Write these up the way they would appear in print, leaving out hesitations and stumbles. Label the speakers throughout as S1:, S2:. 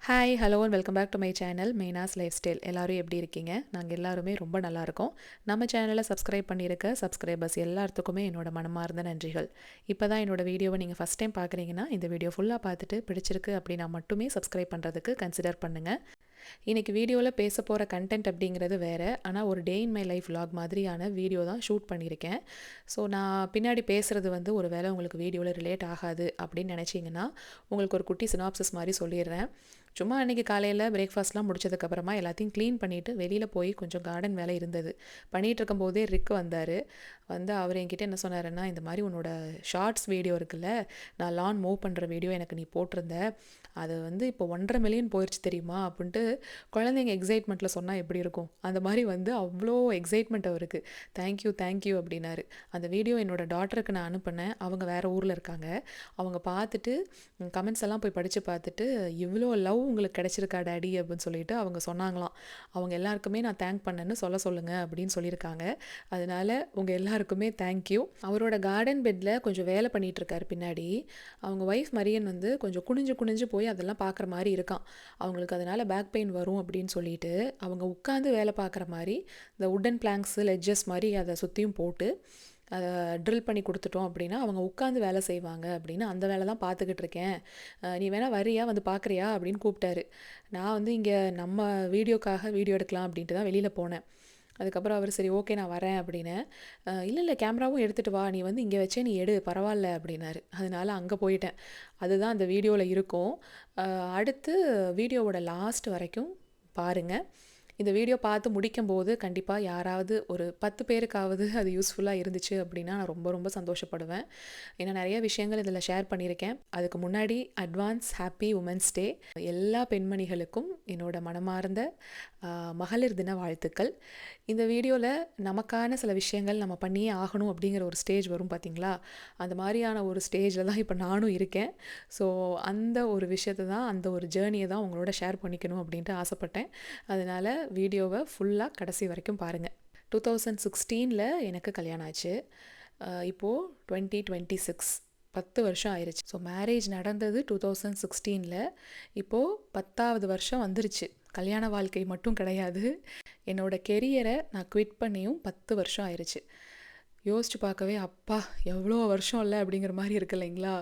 S1: Hi hello and welcome back to my channel Meena's lifestyle. எல்லோரும் எப்படி இருக்கீங்க? நாங்கள் எல்லாருமே ரொம்ப நல்லா இருக்கோம். நம்ம சேனலை சப்ஸ்கிரைப் பண்ணியிருக்க சப்ஸ்கிரைபர்ஸ் எல்லாத்துக்குமே என்னோட மனமார்ந்த நன்றிகள். இப்போ தான் என்னோட வீடியோவை நீங்கள் ஃபஸ்ட் டைம் பார்க்குறீங்கன்னா இந்த வீடியோ ஃபுல்லாக பார்த்துட்டு பிடிச்சிருக்கு அப்படின்னா மட்டுமே சப்ஸ்கிரைப் பண்ணுறதுக்கு கன்சிடர் பண்ணுங்கள். இன்றைக்கி வீடியோவில் பேச போகிற கண்டென்ட் அப்படிங்கிறது வேறு, ஆனால் ஒரு டே இன் மை லைஃப் vlog மாதிரியான வீடியோ தான் ஷூட் பண்ணியிருக்கேன். ஸோ நான் பின்னாடி பேசுகிறது ஒரு வேளை உங்களுக்கு வீடியோவில் ரிலேட் ஆகாது அப்படின்னு நினச்சிங்கன்னா உங்களுக்கு ஒரு குட்டி சினாப்சிஸ் மாதிரி சொல்லிடுறேன். சும்மா அன்றைக்கி காலையில் பிரேக்ஃபாஸ்ட்லாம் முடிச்சதுக்கப்புறமா எல்லாத்தையும் க்ளீன் பண்ணிவிட்டு வெளியில் போய் கொஞ்சம் கார்டன் வேலை இருந்தது. பண்ணிகிட்டு இருக்கும்போதே ரிக் வந்தார். அவர் என்கிட்ட என்ன சொன்னாருன்னா, இந்த மாதிரி உன்னோட ஷார்ட்ஸ் வீடியோ இருக்குல்ல, நான் லான் மூவ் பண்ணுற வீடியோ எனக்கு நீ போட்டிருந்த, அது இப்போ 1.5 மில்லியன் போயிடுச்சு தெரியுமா அப்படின்ட்டு குழந்தைங்க எக்ஸைட்மெண்ட்டில் சொன்னால் எப்படி இருக்கும், அந்த மாதிரி அவ்வளோ எக்ஸைட்மெண்ட் அவருக்கு. தேங்க்யூ தேங்க்யூ அப்படின்னாரு. அந்த வீடியோ என்னோடய டாட்டருக்கு நான் அனுப்பினேன். அவங்க வேறு ஊரில் இருக்காங்க. அவங்க பார்த்துட்டு கமெண்ட்ஸ் எல்லாம் போய் படித்து பார்த்துட்டு, இவ்வளோ லவ் உங்களுக்கு கிடச்சிருக்கா டேடி அப்படின்னு சொல்லிட்டு அவங்க சொன்னாங்களாம். அவங்க எல்லாருக்குமே நான் தேங்க் பண்ணேன்னு சொல்லுங்கள் அப்படின்னு சொல்லியிருக்காங்க. அதனால் உங்கள் எல்லாருக்குமே தேங்க்யூ. அவரோட கார்டன் பெட்டில் கொஞ்சம் வேலை பண்ணிகிட்ருக்காரு பின்னாடி. அவங்க ஒய்ஃப் மரியன் கொஞ்சம் குனிஞ்சு குனிஞ்சு போய் அதெல்லாம் பார்க்குற மாதிரி இருக்கான். அவங்களுக்கு அதனால் பேக் பெயின் வரும் அப்படின்னு சொல்லிட்டு அவங்க உட்காந்து வேலை பார்க்குற மாதிரி இந்த உட்டன் பிளாங்க்ஸு லெட்ஜஸ் மாதிரி அதை சுற்றியும் போட்டு அதை ட்ரில் பண்ணி கொடுத்துட்டோம் அப்படின்னா அவங்க உட்காந்து வேலை செய்வாங்க அப்படின்னு அந்த வேலை தான் பார்த்துக்கிட்டு இருக்கேன். நீ வேணால் வரியா பார்க்குறியா அப்படின்னு கூப்பிட்டாரு. நான் இங்கே நம்ம வீடியோக்காக வீடியோ எடுக்கலாம் அப்படின்ட்டு தான் வெளியில் போனேன். அதுக்கப்புறம் அவர் சரி ஓகே நான் வரேன் அப்படின்னு. இல்லை கேமராவும் எடுத்துகிட்டு வா, நீ இங்கே வச்சே நீ எடு பரவாயில்ல அப்படின்னாரு. அதனால அங்கே போயிட்டேன். அதுதான் அந்த வீடியோவில் இருக்கும். அடுத்து வீடியோவோட லாஸ்ட் வரைக்கும் பாருங்கள். இந்த வீடியோ பார்த்து முடிக்கும்போது கண்டிப்பாக யாராவது ஒரு 10 பேருக்காவது அது யூஸ்ஃபுல்லாக இருந்துச்சு அப்படின்னா நான் ரொம்ப ரொம்ப சந்தோஷப்படுவேன். ஏன்னா நிறைய விஷயங்கள் இதில் ஷேர் பண்ணியிருக்கேன். அதுக்கு முன்னாடி அட்வான்ஸ் ஹாப்பி உமன்ஸ் டே. எல்லா பெண்மணிகளுக்கும் என்னோட மனமார்ந்த மகளிர் தின வாழ்த்துக்கள். இந்த வீடியோவில் நமக்கான சில விஷயங்கள் நம்ம பண்ணியே ஆகணும் அப்படிங்கிற ஒரு ஸ்டேஜ் வரும் பார்த்திங்களா, அந்த மாதிரியான ஒரு ஸ்டேஜில் தான் இப்போ நானும் இருக்கேன். ஸோ அந்த ஒரு விஷயத்தை தான், அந்த ஒரு ஜேர்னியை தான் உங்களோட ஷேர் பண்ணிக்கணும் அப்படின்ட்டு ஆசைப்பட்டேன். அதனால் வீடியோவை ஃபுல்லாக கடைசி வரைக்கும் பாருங்கள். 2016 எனக்கு கல்யாணம் ஆச்சு. இப்போது 2026 10 வருஷம் ஆயிடுச்சு. ஸோ மேரேஜ் நடந்தது 2016. இப்போது 10வது வருஷம் வந்துருச்சு. கல்யாண வாழ்க்கை மட்டும் கிடையாது, என்னோடய கெரியரை நான் குவிட் பண்ணியும் 10 வருஷம் ஆயிடுச்சு. யோசிச்சு பார்க்கவே அப்பா எவ்வளோ வருஷம் இல்லை அப்படிங்கிற மாதிரி இருக்குது இல்லைங்களா.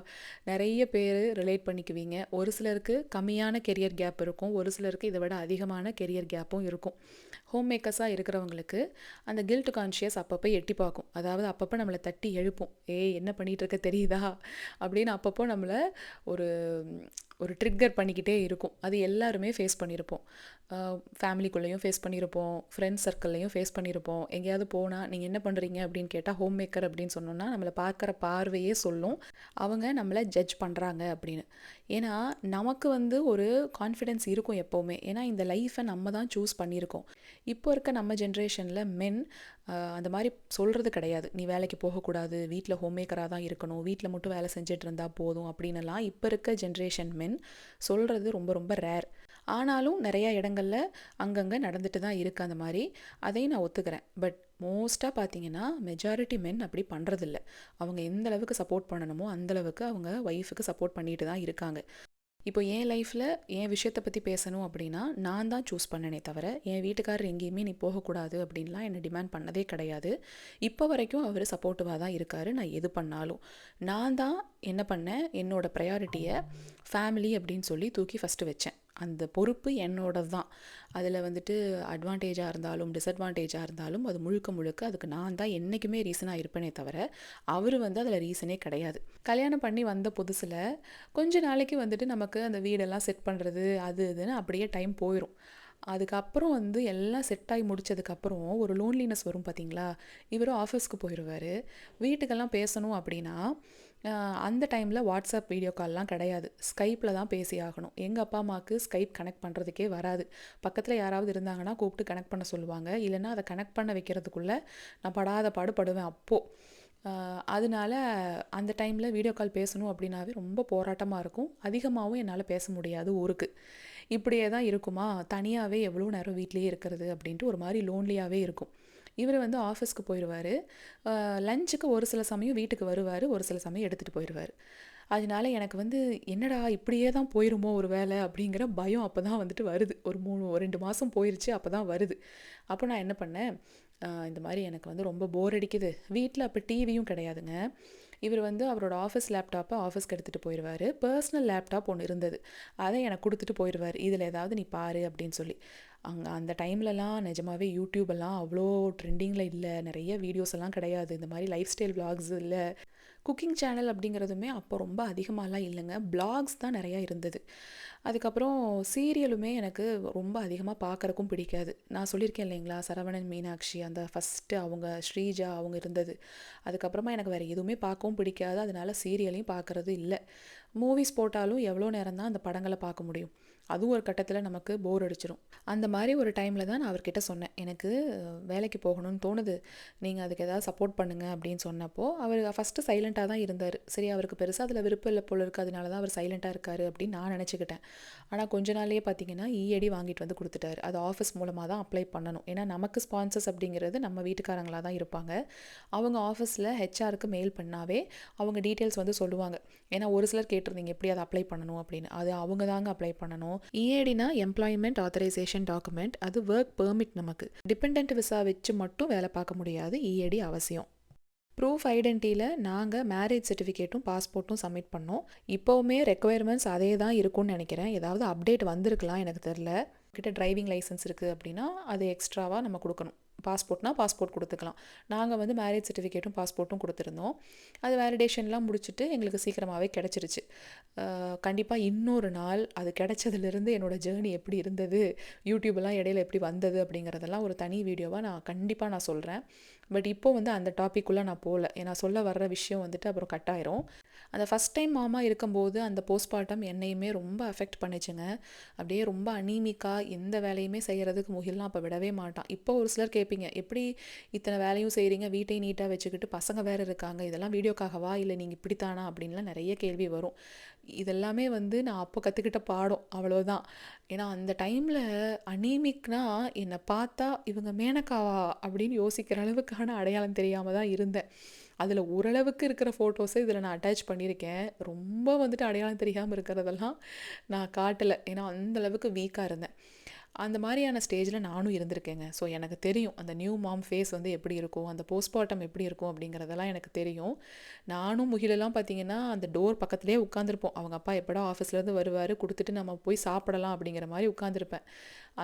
S1: நிறைய பேர் ரிலேட் பண்ணிக்குவீங்க. ஒரு சிலருக்கு கம்மியான கெரியர் கேப் இருக்கும், ஒரு சிலருக்கு இதை விட அதிகமான கெரியர் கேப்பும் இருக்கும். ஹோம் மேக்கர்ஸாக இருக்கிறவங்களுக்கு அந்த கில்ட் கான்ஷியஸ் அப்பப்போ எட்டி பார்க்கும். அதாவது அப்பப்போ நம்மளை தட்டி எழுப்போம், என்ன பண்ணிகிட்டு இருக்க தெரியுதா அப்படின்னு அப்பப்போ நம்மளை ஒரு ஒரு ட்ரிக்கர் பண்ணிக்கிட்டே இருக்கும். அது எல்லாருமே ஃபேஸ் பண்ணியிருப்போம். ஃபேமிலிக்குள்ளேயும் ஃபேஸ் பண்ணியிருப்போம், ஃப்ரெண்ட்ஸ் சர்க்கிள்லையும் ஃபேஸ் பண்ணியிருப்போம். எங்கேயாவது போனால் நீங்கள் என்ன பண்ணுறீங்க அப்படின்னு கேட்டால் ஹோம் மேக்கர் அப்படின்னு சொன்னோன்னா நம்மளை பார்க்குற பார்வையே சொல்லும் அவங்க நம்மளை ஜட்ஜ் பண்ணுறாங்க அப்படின்னு. ஏன்னா நமக்கு ஒரு கான்ஃபிடென்ஸ் இருக்கும் எப்போவுமே. ஏன்னா இந்த லைஃப்பை நம்ம தான் சூஸ் பண்ணியிருக்கோம். இப்போ இருக்க நம்ம ஜென்ரேஷனில் மென் அந்த மாதிரி சொல்கிறது கிடையாது. நீ வேலைக்கு போகக்கூடாது, வீட்டில் ஹோம் மேக்கராக தான் இருக்கணும், வீட்டில் மட்டும் வேலை செஞ்சுட்டு இருந்தால் போதும் அப்படின்னுலாம் இப்போ இருக்க ஜென்ரேஷன் மென் சொல்கிறது ரொம்ப ரொம்ப ரேர். ஆனாலும் நிறையா இடங்களில் அங்கங்கே நடந்துட்டு தான் இருக்குது அந்த மாதிரி. அதையும் நான் ஒத்துக்கிறேன். பட் மோஸ்ட்டாக பார்த்தீங்கன்னா மெஜாரிட்டி மென் அப்படி பண்ணுறதில்ல. அவங்க எந்த அளவுக்கு சப்போர்ட் பண்ணணுமோ அந்தளவுக்கு அவங்க ஒய்ஃபுக்கு சப்போர்ட் பண்ணிட்டு தான் இருக்காங்க. இப்போ என் லைஃப்பில் என் விஷயத்தை பற்றி பேசணும் அப்படின்னா நான் தான் சூஸ் பண்ணனே தவிர என் வீட்டுக்காரர் எங்கேயுமே நீ போகக்கூடாது அப்படின்லாம் என்னை டிமாண்ட் பண்ணதே கிடையாது. இப்போ வரைக்கும் அவர் சப்போர்ட்டிவாக தான் இருக்கார். நான் எது பண்ணாலும் நான் தான் என்ன பண்ணேன், என்னோடய ப்ரையாரிட்டியை ஃபேமிலி அப்படின்னு சொல்லி தூக்கி ஃபஸ்ட்டு வச்சேன். அந்த பொறுப்பு என்னோடது தான். அதில் அட்வான்டேஜாக இருந்தாலும் டிஸ்அட்வான்டேஜாக இருந்தாலும் அது முழுக்க முழுக்க அதுக்கு நான் தான் என்றைக்குமே ரீசனாக இருப்பேனே தவிர அவர் அதில் ரீசனே கிடையாது. கல்யாணம் பண்ணி வந்த புதுசில் கொஞ்ச நாளைக்கு நமக்கு அந்த வீடெல்லாம் செட் பண்ணுறது அது இதுன்னு அப்படியே டைம் போயிடும். அதுக்கப்புறம் எல்லாம் செட் ஆகி முடித்ததுக்கப்புறம் ஒரு லோன்லினஸ் வரும் பார்த்திங்களா. இவரும் ஆஃபீஸ்க்கு போயிடுவார். வீட்டுக்கெல்லாம் பேசணும் அப்படின்னா அந்த டைமில் வாட்ஸ்அப் வீடியோ கால்லாம் கிடையாது, ஸ்கைப்பில் தான் பேசி ஆகணும். எங்கள் அப்பா அம்மாவுக்கு ஸ்கைப் கனெக்ட் பண்ணுறதுக்கே வராது. பக்கத்தில் யாராவது இருந்தாங்கன்னா கூப்பிட்டு கனெக்ட் பண்ண சொல்லுவாங்க. இல்லைன்னா அதை கனெக்ட் பண்ண வைக்கிறதுக்குள்ளே நான் படாத பாடுபடுவேன் அப்போது. அதனால அந்த டைமில் வீடியோ கால் பேசணும் அப்படின்னாவே ரொம்ப போராட்டமாக இருக்கும். அதிகமாகவும் என்னால் பேச முடியாது ஊருக்கு. இப்படியே தான் இருக்குமா, தனியாகவே எவ்வளோ நேரம் வீட்லேயே இருக்கிறது அப்படின்ட்டு ஒரு மாதிரி லோன்லியாகவே இருக்கும். இவர் ஆஃபீஸ்க்கு போயிடுவார். லஞ்சுக்கு ஒரு சில சமயம் வீட்டுக்கு வருவார், ஒரு சில சமயம் எடுத்துகிட்டு போயிடுவார். அதனால எனக்கு வந்து என்னடா இப்படியே தான் போயிருமோ ஒரு வேளை அப்படிங்கிற பயம் அப்போ தான் வந்துட்டு வருது. ஒரு 2 மாதம் போயிருச்சு அப்போ தான் வருது. அப்போ நான் என்ன பண்ணேன், இந்த மாதிரி எனக்கு வந்து ரொம்ப போர் அடிக்குது. வீட்டில் அப்போ டிவியும் கிடையாதுங்க. இவர் வந்து அவரோட ஆஃபீஸ் லேப்டாப்பை ஆஃபீஸ்க்கு எடுத்துகிட்டு போயிடுவார். பர்சனல் லேப்டாப் ஒன்று இருந்தது, அதை எனக்கு கொடுத்துட்டு போயிடுவார். இதில் ஏதாவது நீ பாரு அப்படின்னு சொல்லி. அந்த டைம்லலாம் நிஜமாவே யூடியூபெல்லாம் அவ்வளோ ட்ரெண்டிங்கில் இல்லை, நிறைய வீடியோஸ் எல்லாம் கிடையாது, இந்த மாதிரி லைஃப் ஸ்டைல் விளாக்ஸ் இல்லை, குக்கிங் சேனல் அப்படிங்கிறதுமே அப்போ ரொம்ப அதிகமாகலாம் இல்லைங்க. பிளாக்ஸ் தான் நிறையா இருந்தது. அதுக்கப்புறம் சீரியலுமே எனக்கு ரொம்ப அதிகமாக பார்க்குறக்கும் பிடிக்காது. நான் சொல்லியிருக்கேன் இல்லைங்களா, சரவணன் மீனாட்சி அந்த ஃபஸ்ட்டு அவங்க ஸ்ரீஜா அவங்க இருந்தது. அதுக்கப்புறமா எனக்கு வேறு எதுவுமே பார்க்கவும் பிடிக்காது. அதனால சீரியலையும் பார்க்குறது இல்லை. மூவிஸ் போட்டாலும் எவ்வளோ நேரம் தான் அந்த படங்களை பார்க்க முடியும்? அதுவும் ஒரு கட்டத்தில் நமக்கு போர் அடிச்சிடும். அந்த மாதிரி ஒரு டைமில் தான் நான் அவர்கிட்ட சொன்னேன், எனக்கு வேலைக்கு போகணும்னு தோணுது, நீங்கள் அதுக்கு ஏதாவது சப்போர்ட் பண்ணுங்கள் அப்படின்னு சொன்னப்போ அவர் ஃபஸ்ட்டு சைலண்ட்டாக தான் இருந்தார். சரி, அவருக்கு பெருசாக அதில் விருப்பம் இல்லை போல இருக்குது, அதனால தான் அவர் சைலண்ட்டாக இருக்கார் அப்படின்னு நான் நினச்சிக்கிட்டேன். ஆனால் கொஞ்ச நாள்லேயே பார்த்தீங்கன்னா இஏடி வாங்கிட்டு வந்து கொடுத்துட்டாரு. அது ஆஃபீஸ் மூலமாக தான் அப்ளை பண்ணணும். ஏன்னா நமக்கு ஸ்பான்சர்ஸ் அப்படிங்கிறது நம்ம வீட்டுக்காரங்களாக தான் இருப்பாங்க. அவங்க ஆஃபீஸில் ஹெச்ஆருக்கு மெயில் பண்ணாவே அவங்க டீட்டெயில்ஸ் வந்து சொல்லுவாங்க. ஏன்னா ஒரு சிலர் கேட்டிருந்தீங்க எப்படி அதை அப்ளை பண்ணணும் அப்படின்னு. அது அவங்க தாங்க அப்ளை பண்ணணும். இஏடினா எம்ப்ளாய்மெண்ட் ஆத்தரைசேஷன் டாக்குமெண்ட். அது ஒர்க் பெர்மிட். நமக்கு டிபெண்ட் விசா வச்சு மட்டும் வேலை பார்க்க முடியாது, இஏடி அவசியம். ப்ரூஃப் ஐடென்டிட்டியில் நாங்கள் மேரேஜ் சர்டிஃபிகேட்டும் பாஸ்போர்ட்டும் சப்மிட் பண்ணோம். இப்போவுமே ரெக்குயர்மெண்ட்ஸ் அதே தான் இருக்கும்னு நினைக்கிறேன். ஏதாவது அப்டேட் வந்திருக்கலாம், எனக்கு தெரில. கிட்ட டிரைவிங் லைசன்ஸ் இருக்குது அப்படின்னா அது எக்ஸ்ட்ராவாக நம்ம கொடுக்கணும். பாஸ்போர்ட்னா பாஸ்போர்ட் கொடுத்துக்கலாம். நாங்கள் வந்து மேரேஜ் சர்டிஃபிகேட்டும் பாஸ்போர்ட்டும் கொடுத்துருந்தோம். அது வேலிடேஷன்லாம் முடிச்சுட்டு எங்களுக்கு சீக்கிரமாகவே கிடச்சிருச்சு. கண்டிப்பாக இன்னொரு நாள் அது கிடைச்சதுலேருந்து என்னோடய ஜேர்னி எப்படி இருந்தது, யூடியூப்லாம் இடையில எப்படி வந்தது அப்படிங்கிறதெல்லாம் ஒரு தனி வீடியோவாக நான் சொல்கிறேன். பட் இப்போது வந்து அந்த டாப்பிக்குள்ளே நான் போகல. ஏன்னா சொல்ல வர்ற விஷயம் வந்துட்டு அப்புறம் கட் ஆயிரும். அந்த ஃபஸ்ட் டைம் மாமா இருக்கும்போது அந்த போஸ்ட்மார்ட்டம் என்னையுமே ரொம்ப அஃபெக்ட் பண்ணிச்சுங்க. அப்படியே ரொம்ப அனீமிக்காக எந்த வேலையுமே செய்கிறதுக்கு முகில்லாம் அப்போ விடவே மாட்டான். இப்போ ஒரு சிலர் கேட்பீங்க, எப்படி இத்தனை வேலையும் செய்கிறீங்க, வீட்டையும் நீட்டாக வச்சுக்கிட்டு, பசங்க வேறு இருக்காங்க, இதெல்லாம் வீடியோக்காகவா இல்லை நீங்கள் இப்படித்தானா அப்படின்லாம் நிறைய கேள்வி வரும். இதெல்லாமே வந்து நான் அப்போ கற்றுக்கிட்ட பாடம், அவ்வளோதான். ஏன்னா அந்த டைமில் அனீமிக்னா என்னை பார்த்தா இவங்க மேனக்காவா அப்படின்னு யோசிக்கிற அளவுக்கான அடையாளம் தெரியாமல் தான் இருந்தேன். அதில் ஓரளவுக்கு இருக்கிற ஃபோட்டோஸை இதில் நான் அட்டாச் பண்ணியிருக்கேன். ரொம்ப வந்துட்டு அடையாளம் தெரியாமல் இருக்கிறதெல்லாம் நான் காட்டலை. ஏன்னா அந்தளவுக்கு வீக்காக இருந்தேன். அந்த மாதிரியான ஸ்டேஜில் நானும் இருந்திருக்கேங்க. ஸோ எனக்கு தெரியும் அந்த நியூ மாம் ஃபேஸ் வந்து எப்படி இருக்கும், அந்த போஸ்ட்மார்ட்டம் எப்படி இருக்கும் அப்படிங்கிறதெல்லாம் எனக்கு தெரியும். நானும் முகிலெல்லாம் பார்த்தீங்கன்னா அந்த டோர் பக்கத்துலேயே உட்காந்துருப்போம். அவங்க அப்பா எப்படா ஆஃபீஸ்லேருந்து வருவார், கொடுத்துட்டு நம்ம போய் சாப்பிடலாம் அப்படிங்கிற மாதிரி உட்காந்துருப்பேன்.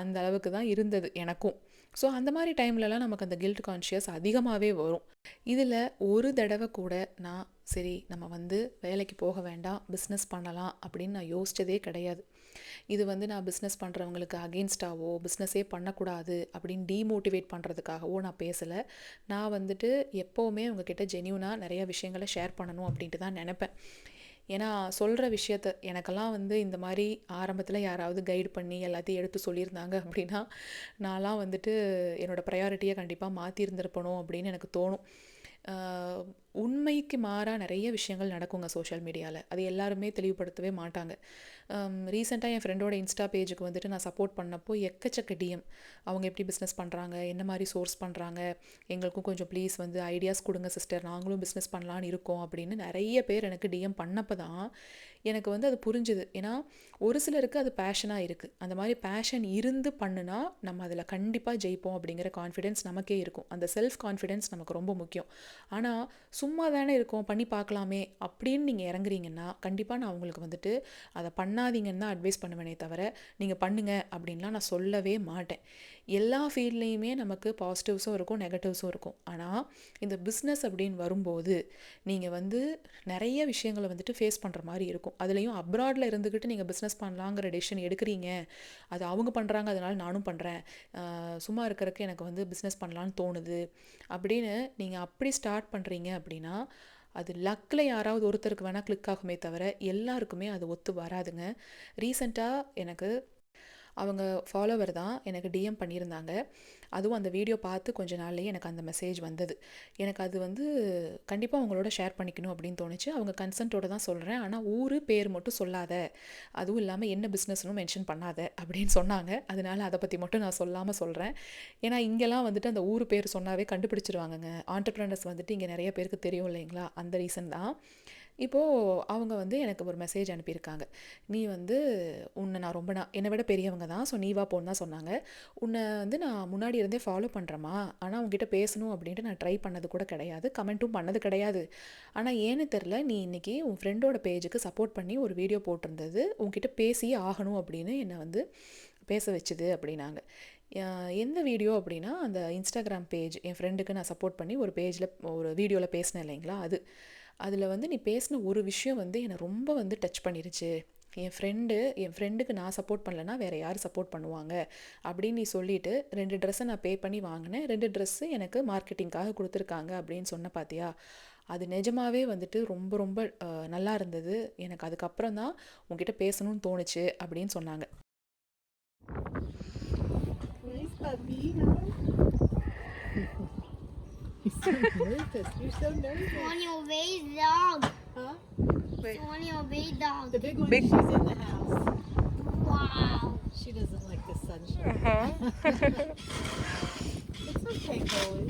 S1: அந்த அளவுக்கு தான் இருந்தது எனக்கும். ஸோ அந்த மாதிரி டைம்லலாம் நமக்கு அந்த கில்ட் கான்ஷியஸ் அதிகமாகவே வரும். இதில் ஒரு தடவை கூட நான் சரி நம்ம வந்து வேலைக்கு போக வேண்டாம், பிஸ்னஸ் பண்ணலாம் அப்படின்னு நான் யோசித்ததே கிடையாது. இது வந்து நான் பிஸ்னஸ் பண்ணுறவங்களுக்கு அகெயின்ஸ்டாவோ பிஸ்னஸே பண்ணக்கூடாது அப்படின்னு டீமோட்டிவேட் பண்ணுறதுக்காகவோ நான் பேசலை. நான் வந்துட்டு எப்போவுமே உங்ககிட்ட ஜென்யூனாக நிறைய விஷயங்களை ஷேர் பண்ணணும் அப்படின்ட்டு தான் நினப்பேன். ஏன்னா சொல்கிற விஷயத்த எனக்கெல்லாம் வந்து இந்த மாதிரி ஆரம்பத்தில் யாராவது கைடு பண்ணி எல்லாத்தையும் எடுத்து சொல்லியிருந்தாங்க அப்படின்னா நான்லாம் வந்துட்டு என்னோடய ப்ரையாரிட்டியை கண்டிப்பாக மாற்றிருந்திருப்பணும் அப்படின்னு எனக்கு தோணும். உண்மைக்கு மாறாக நிறைய விஷயங்கள் நடக்குங்க சோஷியல் மீடியாவில். அது எல்லாருமே தெளிவுபடுத்தவே மாட்டாங்க. ரீசெண்டாக என் ஃப்ரெண்டோட இன்ஸ்டா பேஜுக்கு வந்துட்டு நான் சப்போர்ட் பண்ணப்போ எக்கச்சக்க டிஎம். அவங்க எப்படி பிஸ்னஸ் பண்ணுறாங்க, என்ன மாதிரி சோர்ஸ் பண்ணுறாங்க, எங்களுக்கும் கொஞ்சம் ப்ளீஸ் வந்து ஐடியாஸ் கொடுங்க சிஸ்டர், நாங்களும் பிஸ்னஸ் பண்ணலான்னு இருக்கோம் அப்படின்னு நிறைய பேர் எனக்கு டிஎம் பண்ணப்போ தான் எனக்கு வந்து அது புரிஞ்சுது. ஏன்னா ஒரு சிலருக்கு அது பேஷனாக இருக்குது. அந்த மாதிரி பேஷன் இருந்து பண்ணுனா நம்ம அதில் கண்டிப்பாக ஜெயிப்போம் அப்படிங்கிற கான்ஃபிடென்ஸ் நமக்கே இருக்கும். அந்த செல்ஃப் கான்ஃபிடென்ஸ் நமக்கு ரொம்ப முக்கியம். ஆனால் சும்மா தானே இருக்கோம் பண்ணி பார்க்கலாமே அப்படின்னு நீங்கள் இறங்குறீங்கன்னா கண்டிப்பாக நான் உங்களுக்கு வந்துட்டு அதை பண்ணாதீங்கன்னு தான் அட்வைஸ் பண்ணுவேனே தவிர நீங்கள் பண்ணுங்க அப்படின்லாம் நான் சொல்லவே மாட்டேன். எல்லா ஃபீல்ட்லேயுமே நமக்கு பாசிட்டிவ்ஸும் இருக்கும், நெகட்டிவ்ஸும் இருக்கும். ஆனால் இந்த பிஸ்னஸ் அப்படின்னு வரும்போது நீங்கள் வந்து நிறைய விஷயங்களை வந்துட்டு ஃபேஸ் பண்ணுற மாதிரி இருக்கும். அதுலேயும் அப்ராடில் இருந்துக்கிட்டு நீங்கள் பிஸ்னஸ் பண்ணலாங்கிற டெசிஷன் எடுக்கிறீங்க, அது அவங்க பண்ணுறாங்க அதனால் நானும் பண்ணுறேன், சும்மா இருக்கிறதுக்கு எனக்கு வந்து பிஸ்னஸ் பண்ணலான்னு தோணுது அப்படின்னு நீங்கள் அப்படி ஸ்டார்ட் பண்ணுறீங்க அப்படின்னா அது லக்கில் யாராவது ஒருத்தருக்கு வேணால் கிளிக் ஆகுமே தவிர எல்லாருக்குமே அது ஒத்து வராதுங்க. ரீசெண்டாக எனக்கு அவங்க ஃபாலோவர் தான் எனக்கு டிஎம் பண்ணியிருந்தாங்க. அதுவும் அந்த வீடியோ பார்த்து கொஞ்ச நாள்லேயே எனக்கு அந்த மெசேஜ் வந்தது. எனக்கு அது வந்து கண்டிப்பாக அவங்களோட ஷேர் பண்ணிக்கணும் அப்படின்னு தோணுச்சு. அவங்க கன்சென்ட்டோடு தான் சொல்கிறேன், ஆனால் ஊர் பேர் மட்டும் சொல்லாத, அதுவும் இல்லாமல் என்ன பிஸ்னஸ்னும் மென்ஷன் பண்ணாத அப்படின்னு சொன்னாங்க. அதனால் அதை பற்றி மட்டும் நான் சொல்லாமல் சொல்கிறேன். ஏன்னா இங்கெல்லாம் வந்துட்டு அந்த ஊர் பேர் சொன்னாவே கண்டுபிடிச்சிருவாங்கங்க. ஆண்டர்ப்ரனர்ஸ் வந்துட்டு இங்கே நிறைய பேருக்கு தெரியும் இல்லைங்களா, அந்த ரீசன் தான். இப்போது அவங்க வந்து எனக்கு ஒரு மெசேஜ் அனுப்பியிருக்காங்க. நீ வந்து உன்னை நான் என்னை விட பெரியவங்க தான், ஸோ நீ வா போன்னு தான் சொன்னாங்க. உன்னை வந்து நான் முன்னாடி இருந்தே ஃபாலோ பண்ணுறேம்மா, ஆனால் உங்ககிட்ட பேசணும் அப்படின்ட்டு நான் ட்ரை பண்ணது கூட கிடையாது, கமெண்ட்டும் பண்ணது கிடையாது. ஆனால் ஏன்னு தெரில, நீ இன்றைக்கி உன் ஃப்ரெண்டோட பேஜுக்கு சப்போர்ட் பண்ணி ஒரு வீடியோ போட்டிருந்தது உங்ககிட்ட பேசியே ஆகணும் அப்படின்னு என்னை வந்து பேச வச்சுது அப்படின்னாங்க. எந்த வீடியோ அப்படின்னா, அந்த இன்ஸ்டாகிராம் பேஜ் என் ஃப்ரெண்டுக்கு நான் சப்போர்ட் பண்ணி ஒரு பேஜில் ஒரு வீடியோவில் பேசினேன் இல்லைங்களா, அதில் வந்து நீ பேசின ஒரு விஷயம் வந்து என்னை ரொம்ப வந்து டச் பண்ணிருச்சு. என் ஃப்ரெண்டுக்கு நான் சப்போர்ட் பண்ணலன்னா வேறு யார் சப்போர்ட் பண்ணுவாங்க அப்படின்னு நீ சொல்லிவிட்டு 2 ட்ரெஸ்ஸை நான் பே பண்ணி வாங்கினேன், 2 ட்ரெஸ்ஸு எனக்கு மார்க்கெட்டிங்காக கொடுத்துருக்காங்க அப்படின்னு சொன்ன பார்த்தியா, அது நிஜமாகவே வந்துட்டு ரொம்ப ரொம்ப நல்லா இருந்தது. எனக்கு அதுக்கப்புறம் தான் உங்ககிட்ட பேசணும்னு தோணுச்சு அப்படின்னு சொன்னாங்க.
S2: You're so nervous. You're so nervous.
S3: On your way, dog.
S2: Huh?
S3: It's on your way, dog.
S2: The big one, she's in the house.
S3: Wow.
S2: She doesn't like the sunshine. It's okay, Chloe.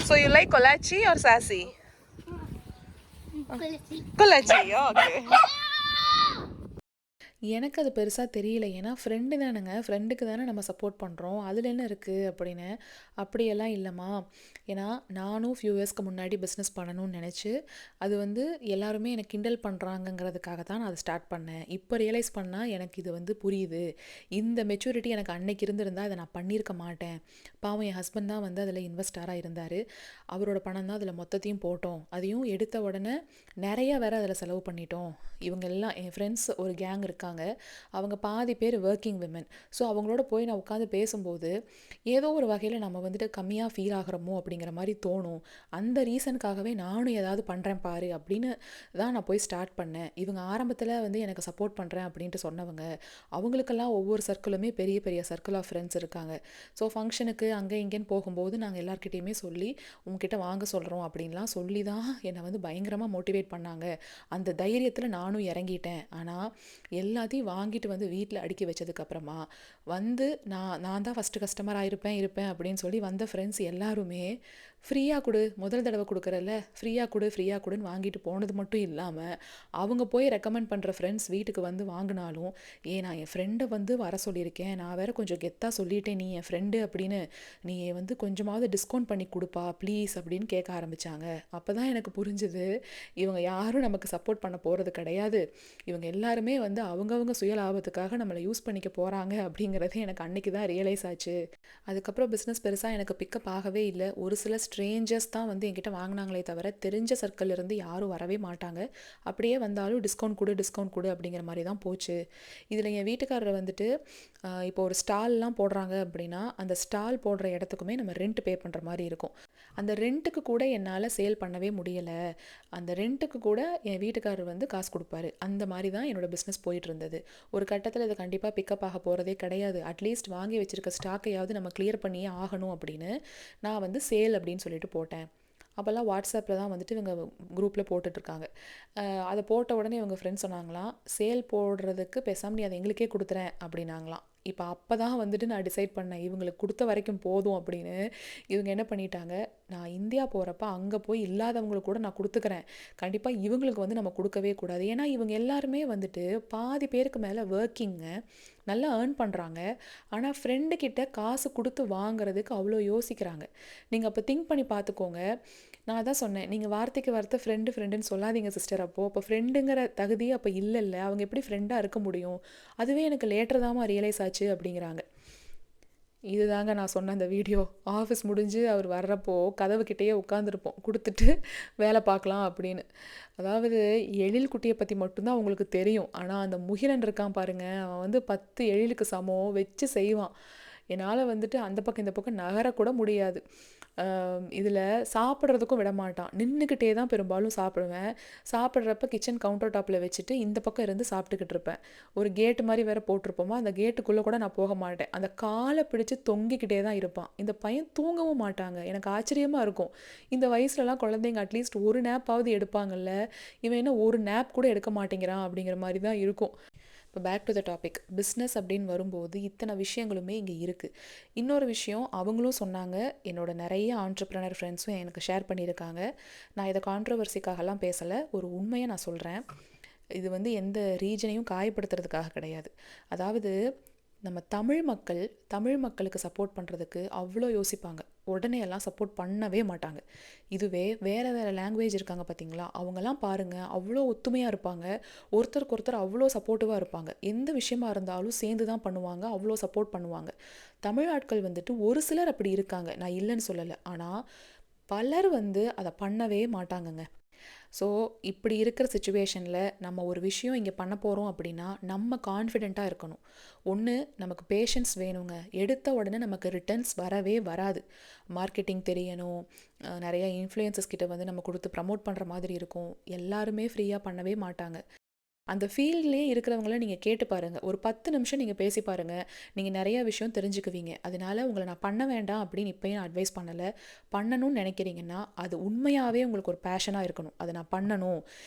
S4: So you like Kolachi or Sassy?
S3: Quality.
S4: Kolachi, okay.
S1: எனக்கு அது பெருசாக தெரியல, ஏன்னா friend தானேங்க, ஃப்ரெண்டுக்கு தானே நம்ம support பண்ணுறோம், அதில் என்ன இருக்குது அப்படின்னு. அப்படியெல்லாம் இல்லைம்மா, ஏன்னா நானும் ஃபியூ இயர்ஸ்க்கு முன்னாடி பிஸ்னஸ் பண்ணணும்னு நினச்சி அது வந்து எல்லாருமே எனக்கு கிண்டல் பண்ணுறாங்கங்கிறதுக்காக தான் நான் அதை ஸ்டார்ட் பண்ணேன். இப்போ ரியலைஸ் பண்ணால் எனக்கு இது வந்து புரியுது. இந்த மெச்சூரிட்டி எனக்கு அன்னைக்கு இருந்திருந்தால் அதை நான் பண்ணியிருக்க மாட்டேன். பாவம் என் ஹஸ்பண்ட் தான் வந்து அதில் இன்வெஸ்டராக இருந்தார், அவரோட பணம் தான் அதில் மொத்தத்தையும் போட்டோம், அதையும் எடுத்த உடனே நிறையா வேறு அதில் செலவு பண்ணிட்டோம். இவங்க எல்லாம் என் ஃப்ரெண்ட்ஸ் ஒரு கேங் இருக்காங்க, அவங்க பாதி பேர் ஒர்க்கிங் விமன். ஸோ அவங்களோட போய் நான் உட்காந்து பேசும்போது ஏதோ ஒரு வகையில் நம்ம வந்துட்டு கம்மியாக ஃபீல் ஆகிறோமோ அப்படிங்கிற மாதிரி தோணும். அந்த ரீசனுக்காகவே நானும் ஏதாவது பண்ணுறேன் பாரு அப்படின்னு தான் நான் போய் ஸ்டார்ட் பண்ணேன். இவங்க ஆரம்பத்தில் வந்து எனக்கு சப்போர்ட் பண்ணுறேன் அப்படின்ட்டு சொன்னவங்க, அவங்களுக்கெல்லாம் ஒவ்வொரு சர்க்கிளுமே பெரிய பெரிய சர்க்கிள் ஆஃப் ஃப்ரெண்ட்ஸ் இருக்காங்க. ஸோ ஃபங்க்ஷனுக்கு அங்கே இங்கேன்னு போகும்போது நாங்கள் எல்லாருக்கிட்டையுமே சொல்லி உங்ககிட்ட வாங்க சொல்கிறோம் அப்படின்லாம் சொல்லி தான் என்னை வந்து பயங்கரமாக மோட்டிவேட் பண்ணாங்க. அந்த தைரியத்தில் நானும் இறங்கிட்டேன். ஆனால் எல்லாத்தையும் வாங்கிட்டு வந்து வீட்டில் அடுக்கி வச்சதுக்கப்புறமா வந்து நான் தான் ஃபஸ்ட்டு கஸ்டமராக இருப்பேன் அப்படின்னு சொல்லி வந்த ஃப்ரெண்ட்ஸ் எல்லாருமே ஃப்ரீயாக கொடு, முதல் தடவை கொடுக்குறல்ல ஃப்ரீயாக கொடுன்னு வாங்கிட்டு போனது மட்டும் இல்லாமல் அவங்க போய் ரெக்கமெண்ட் பண்ணுற ஃப்ரெண்ட்ஸ் வீட்டுக்கு வந்து வாங்கினாலும், நான் என் ஃப்ரெண்டை வந்து வர சொல்லியிருக்கேன், நான் வேறு கொஞ்சம் கெத்தாக சொல்லிட்டேன் நீ என் ஃப்ரெண்டு அப்படின்னு, நீ வந்து கொஞ்சமாவது டிஸ்கவுண்ட் பண்ணி கொடுப்பா ப்ளீஸ் அப்படின்னு கேட்க ஆரம்பித்தாங்க. அப்போ தான் எனக்கு புரிஞ்சுது, இவங்க யாரும் நமக்கு சப்போர்ட் பண்ண போகிறது கிடையாது, இவங்க எல்லாருமே வந்து அவங்கவுங்க சுய லாபத்துக்காக நம்மளை யூஸ் பண்ணிக்க போகிறாங்க அப்படிங்கிறது எனக்கு அன்றைக்கி தான் ரியலைஸ் ஆச்சு. அதுக்கப்புறம் பிஸ்னஸ் பெருசாக எனக்கு பிக்கப் ஆகவே இல்லை. ஒரு சில ஸ்ட்ரேஞ்சர்ஸ் தான் வந்து என்கிட்ட வாங்கினாங்களே தவிர தெரிஞ்ச சர்க்கிள் இருந்து யாரும் வரவே மாட்டாங்க. அப்படியே வந்தாலும் டிஸ்கவுண்ட் கொடு அப்படிங்கிற மாதிரி தான் போச்சு. இதில் என் வீட்டுக்காரர் வந்துட்டு இப்போ ஒரு ஸ்டால்லாம் போடுறாங்க அப்படின்னா அந்த ஸ்டால் போடுற இடத்துக்குமே நம்ம ரெண்ட் பே பண்ணுற மாதிரி இருக்கும். அந்த ரெண்ட்டுக்கு கூட என்னால் சேல் பண்ணவே முடியலை. அந்த ரெண்ட்டுக்கு கூட என் வீட்டுக்காரர் வந்து காசு கொடுப்பாரு. அந்த மாதிரி தான் என்னோடய பிஸ்னஸ் போயிட்டு இருந்தது. ஒரு கட்டத்தில் இது கண்டிப்பாக பிக்கப் ஆக போகிறதே கிடையாது. அட்லீஸ்ட் வாங்கி வச்சுருக்க ஸ்டாக்கையாவது நம்ம கிளியர் பண்ணியே ஆகணும் அப்படின்னு நான் வந்து சேல் அப்படின்னு சொல்லிட்டு போட்டேன். அப்போல்லாம் வாட்ஸ்அப்பில் தான் வந்துட்டு இவங்க குரூப்பில் போட்டுட்ருக்காங்க. அதை போட்ட உடனே இவங்க ஃப்ரெண்ட்ஸ் சொன்னாங்களாம், சேல் போடுறதுக்கு பேசாமல் நீ அதை எங்களுக்கே கொடுத்துறேன் அப்படின்னாங்களாம். இப்போ அப்போ தான் வந்துட்டு நான் டிசைட் பண்ணேன், இவங்களுக்கு கொடுத்த வரைக்கும் போதும் அப்படின்னு. இவங்க என்ன பண்ணிட்டாங்க, நான் இந்தியா போகிறப்ப அங்கே போய் இல்லாதவங்களுக்கு கூட நான் கொடுத்துக்கிறேன், கண்டிப்பாக இவங்களுக்கு வந்து நம்ம கொடுக்கவே கூடாது. ஏன்னா இவங்க எல்லாருமே வந்துட்டு பாதி பேருக்கு மேலே ஒர்க்கிங்க, நல்லா ஏர்ன் பண்ணுறாங்க. ஆனால் ஃப்ரெண்டுக்கிட்ட காசு கொடுத்து வாங்குறதுக்கு அவ்வளோ யோசிக்கிறாங்க. நீங்கள் அப்போ திங்க் பண்ணி பார்த்துக்கோங்க. நான் தான் சொன்னேன், நீங்கள் வார்த்தைக்கு வார்த்தை ஃப்ரெண்டுன்னு சொல்லாதீங்க சிஸ்டர். அப்போ ஃப்ரெண்டுங்கிற தகுதியே அப்போ இல்லைல்ல, அவங்க எப்படி ஃப்ரெண்டாக இருக்க முடியும்? அதுவே எனக்கு லேட்டர் தாம்மா ரியலைஸ் ஆச்சு அப்படிங்கிறாங்க. இதுதாங்க நான் சொன்ன அந்த வீடியோ. ஆஃபீஸ் முடிஞ்சு அவர் வர்றப்போ கதவுக்கிட்டேயே உட்காந்துருப்போம், கொடுத்துட்டு வேலை பார்க்கலாம் அப்படின்னு. அதாவது எழில் குட்டியை பற்றி மட்டும்தான் அவங்களுக்கு தெரியும். ஆனால் அந்த முகிலன் இருக்கான் பாருங்கள், அவன் வந்து 10 எழிலுக்கு சமம் வச்சு செய்வான். என்னால் வந்துட்டு அந்த பக்கம் இந்த பக்கம் நகரக்கூட முடியாது. இதில் சாப்பிட்றதுக்கும் விட மாட்டான், நின்றுக்கிட்டே தான் பெரும்பாலும் சாப்பிடுவேன். சாப்பிட்றப்ப கிச்சன் கவுண்டர் டாப்பில் வச்சுட்டு இந்த பக்கம் இருந்து சாப்பிட்டுக்கிட்டு இருப்பேன். ஒரு கேட்டு மாதிரி வேறு போட்டிருப்போமா, அந்த கேட்டுக்குள்ளே கூட நான் போக மாட்டேன். அந்த காலை பிடிச்சி தொங்கிக்கிட்டே தான் இருப்பான். இந்த பையன் தூங்கவும் மாட்டாங்க. எனக்கு ஆச்சரியமாக இருக்கும், இந்த வயசுலலாம் குழந்தைங்க அட்லீஸ்ட் ஒரு நேப்பாவது எடுப்பாங்கல்ல, இவன் என்ன ஒரு நேப் கூட எடுக்க மாட்டேங்கிறான் அப்படிங்கிற மாதிரி தான் இருக்கும். இப்போ back to the topic, business அப்படின்னு வரும்போது இத்தனை விஷயங்களுமே இங்கே இருக்குது. இன்னொரு விஷயம் அவங்களும் சொன்னாங்க, என்னோட நிறைய ஆண்டர்ப்ரனர் ஃப்ரெண்ட்ஸும் எனக்கு ஷேர் பண்ணியிருக்காங்க. நான் இதை கான்ட்ரவர்சிக்காகலாம் பேசலை, ஒரு உண்மையை நான் சொல்கிறேன். இது வந்து எந்த ரீஜனையும் காயப்படுத்துறதுக்காக கிடையாது. அதாவது நம்ம தமிழ் மக்களுக்கு சப்போர்ட் பண்ணுறதுக்கு அவ்வளோ யோசிப்பாங்க, உடனே எல்லாம் சப்போர்ட் பண்ணவே மாட்டாங்க. இதுவே வேறு லாங்குவேஜ் இருக்காங்க பார்த்தீங்களா, அவங்கெல்லாம் பாருங்கள், அவ்வளோ ஒத்துமையாக இருப்பாங்க, ஒருத்தருக்கு ஒருத்தர் அவ்வளோ சப்போர்ட்டிவாக இருப்பாங்க, எந்த விஷயமா இருந்தாலும் சேர்ந்து தான் பண்ணுவாங்க, அவ்வளோ சப்போர்ட் பண்ணுவாங்க. தமிழ் ஆட்கள் வந்துட்டு ஒரு சிலர் அப்படி இருக்காங்க, நான் இல்லைன்னு சொல்லலை, ஆனால் பலர் வந்து அதை பண்ணவே மாட்டாங்கங்க. ஸோ இப்படி இருக்கிற சுச்சுவேஷனில் நம்ம ஒரு விஷயம் இங்கே பண்ண போகிறோம் அப்படின்னா நம்ம கான்ஃபிடெண்ட்டாக இருக்கணும். ஒன்று, நமக்கு பேஷன்ஸ் வேணுங்க, எடுத்த உடனே நமக்கு ரிட்டர்ன்ஸ் வரவே வராது. மார்க்கெட்டிங் தெரியணும், நிறைய இன்ஃப்ளூயன்சஸ் கிட்ட வந்து நம்ம கொடுத்து ப்ரமோட் பண்ணுற மாதிரி இருக்கும், எல்லாருமே ஃப்ரீயாக பண்ணவே மாட்டாங்க. அந்த ஃபீல்ட்லேயே இருக்கிறவங்கள நீங்கள் கேட்டு பாருங்கள், ஒரு 10 நிமிஷம் நீங்கள் பேசி பாருங்கள், நீங்கள் நிறைய விஷயம் தெரிஞ்சுக்குவீங்க. அதனால உங்களை நான் பண்ண வேண்டாம் அப்படின்னு இப்போயும் நான் அட்வைஸ் பண்ணலை. பண்ணணும்னு நினைக்கிறீங்கன்னா அது உண்மையாகவே உங்களுக்கு ஒரு பேஷனாக இருக்கணும், அதை நான் பண்ணணும்,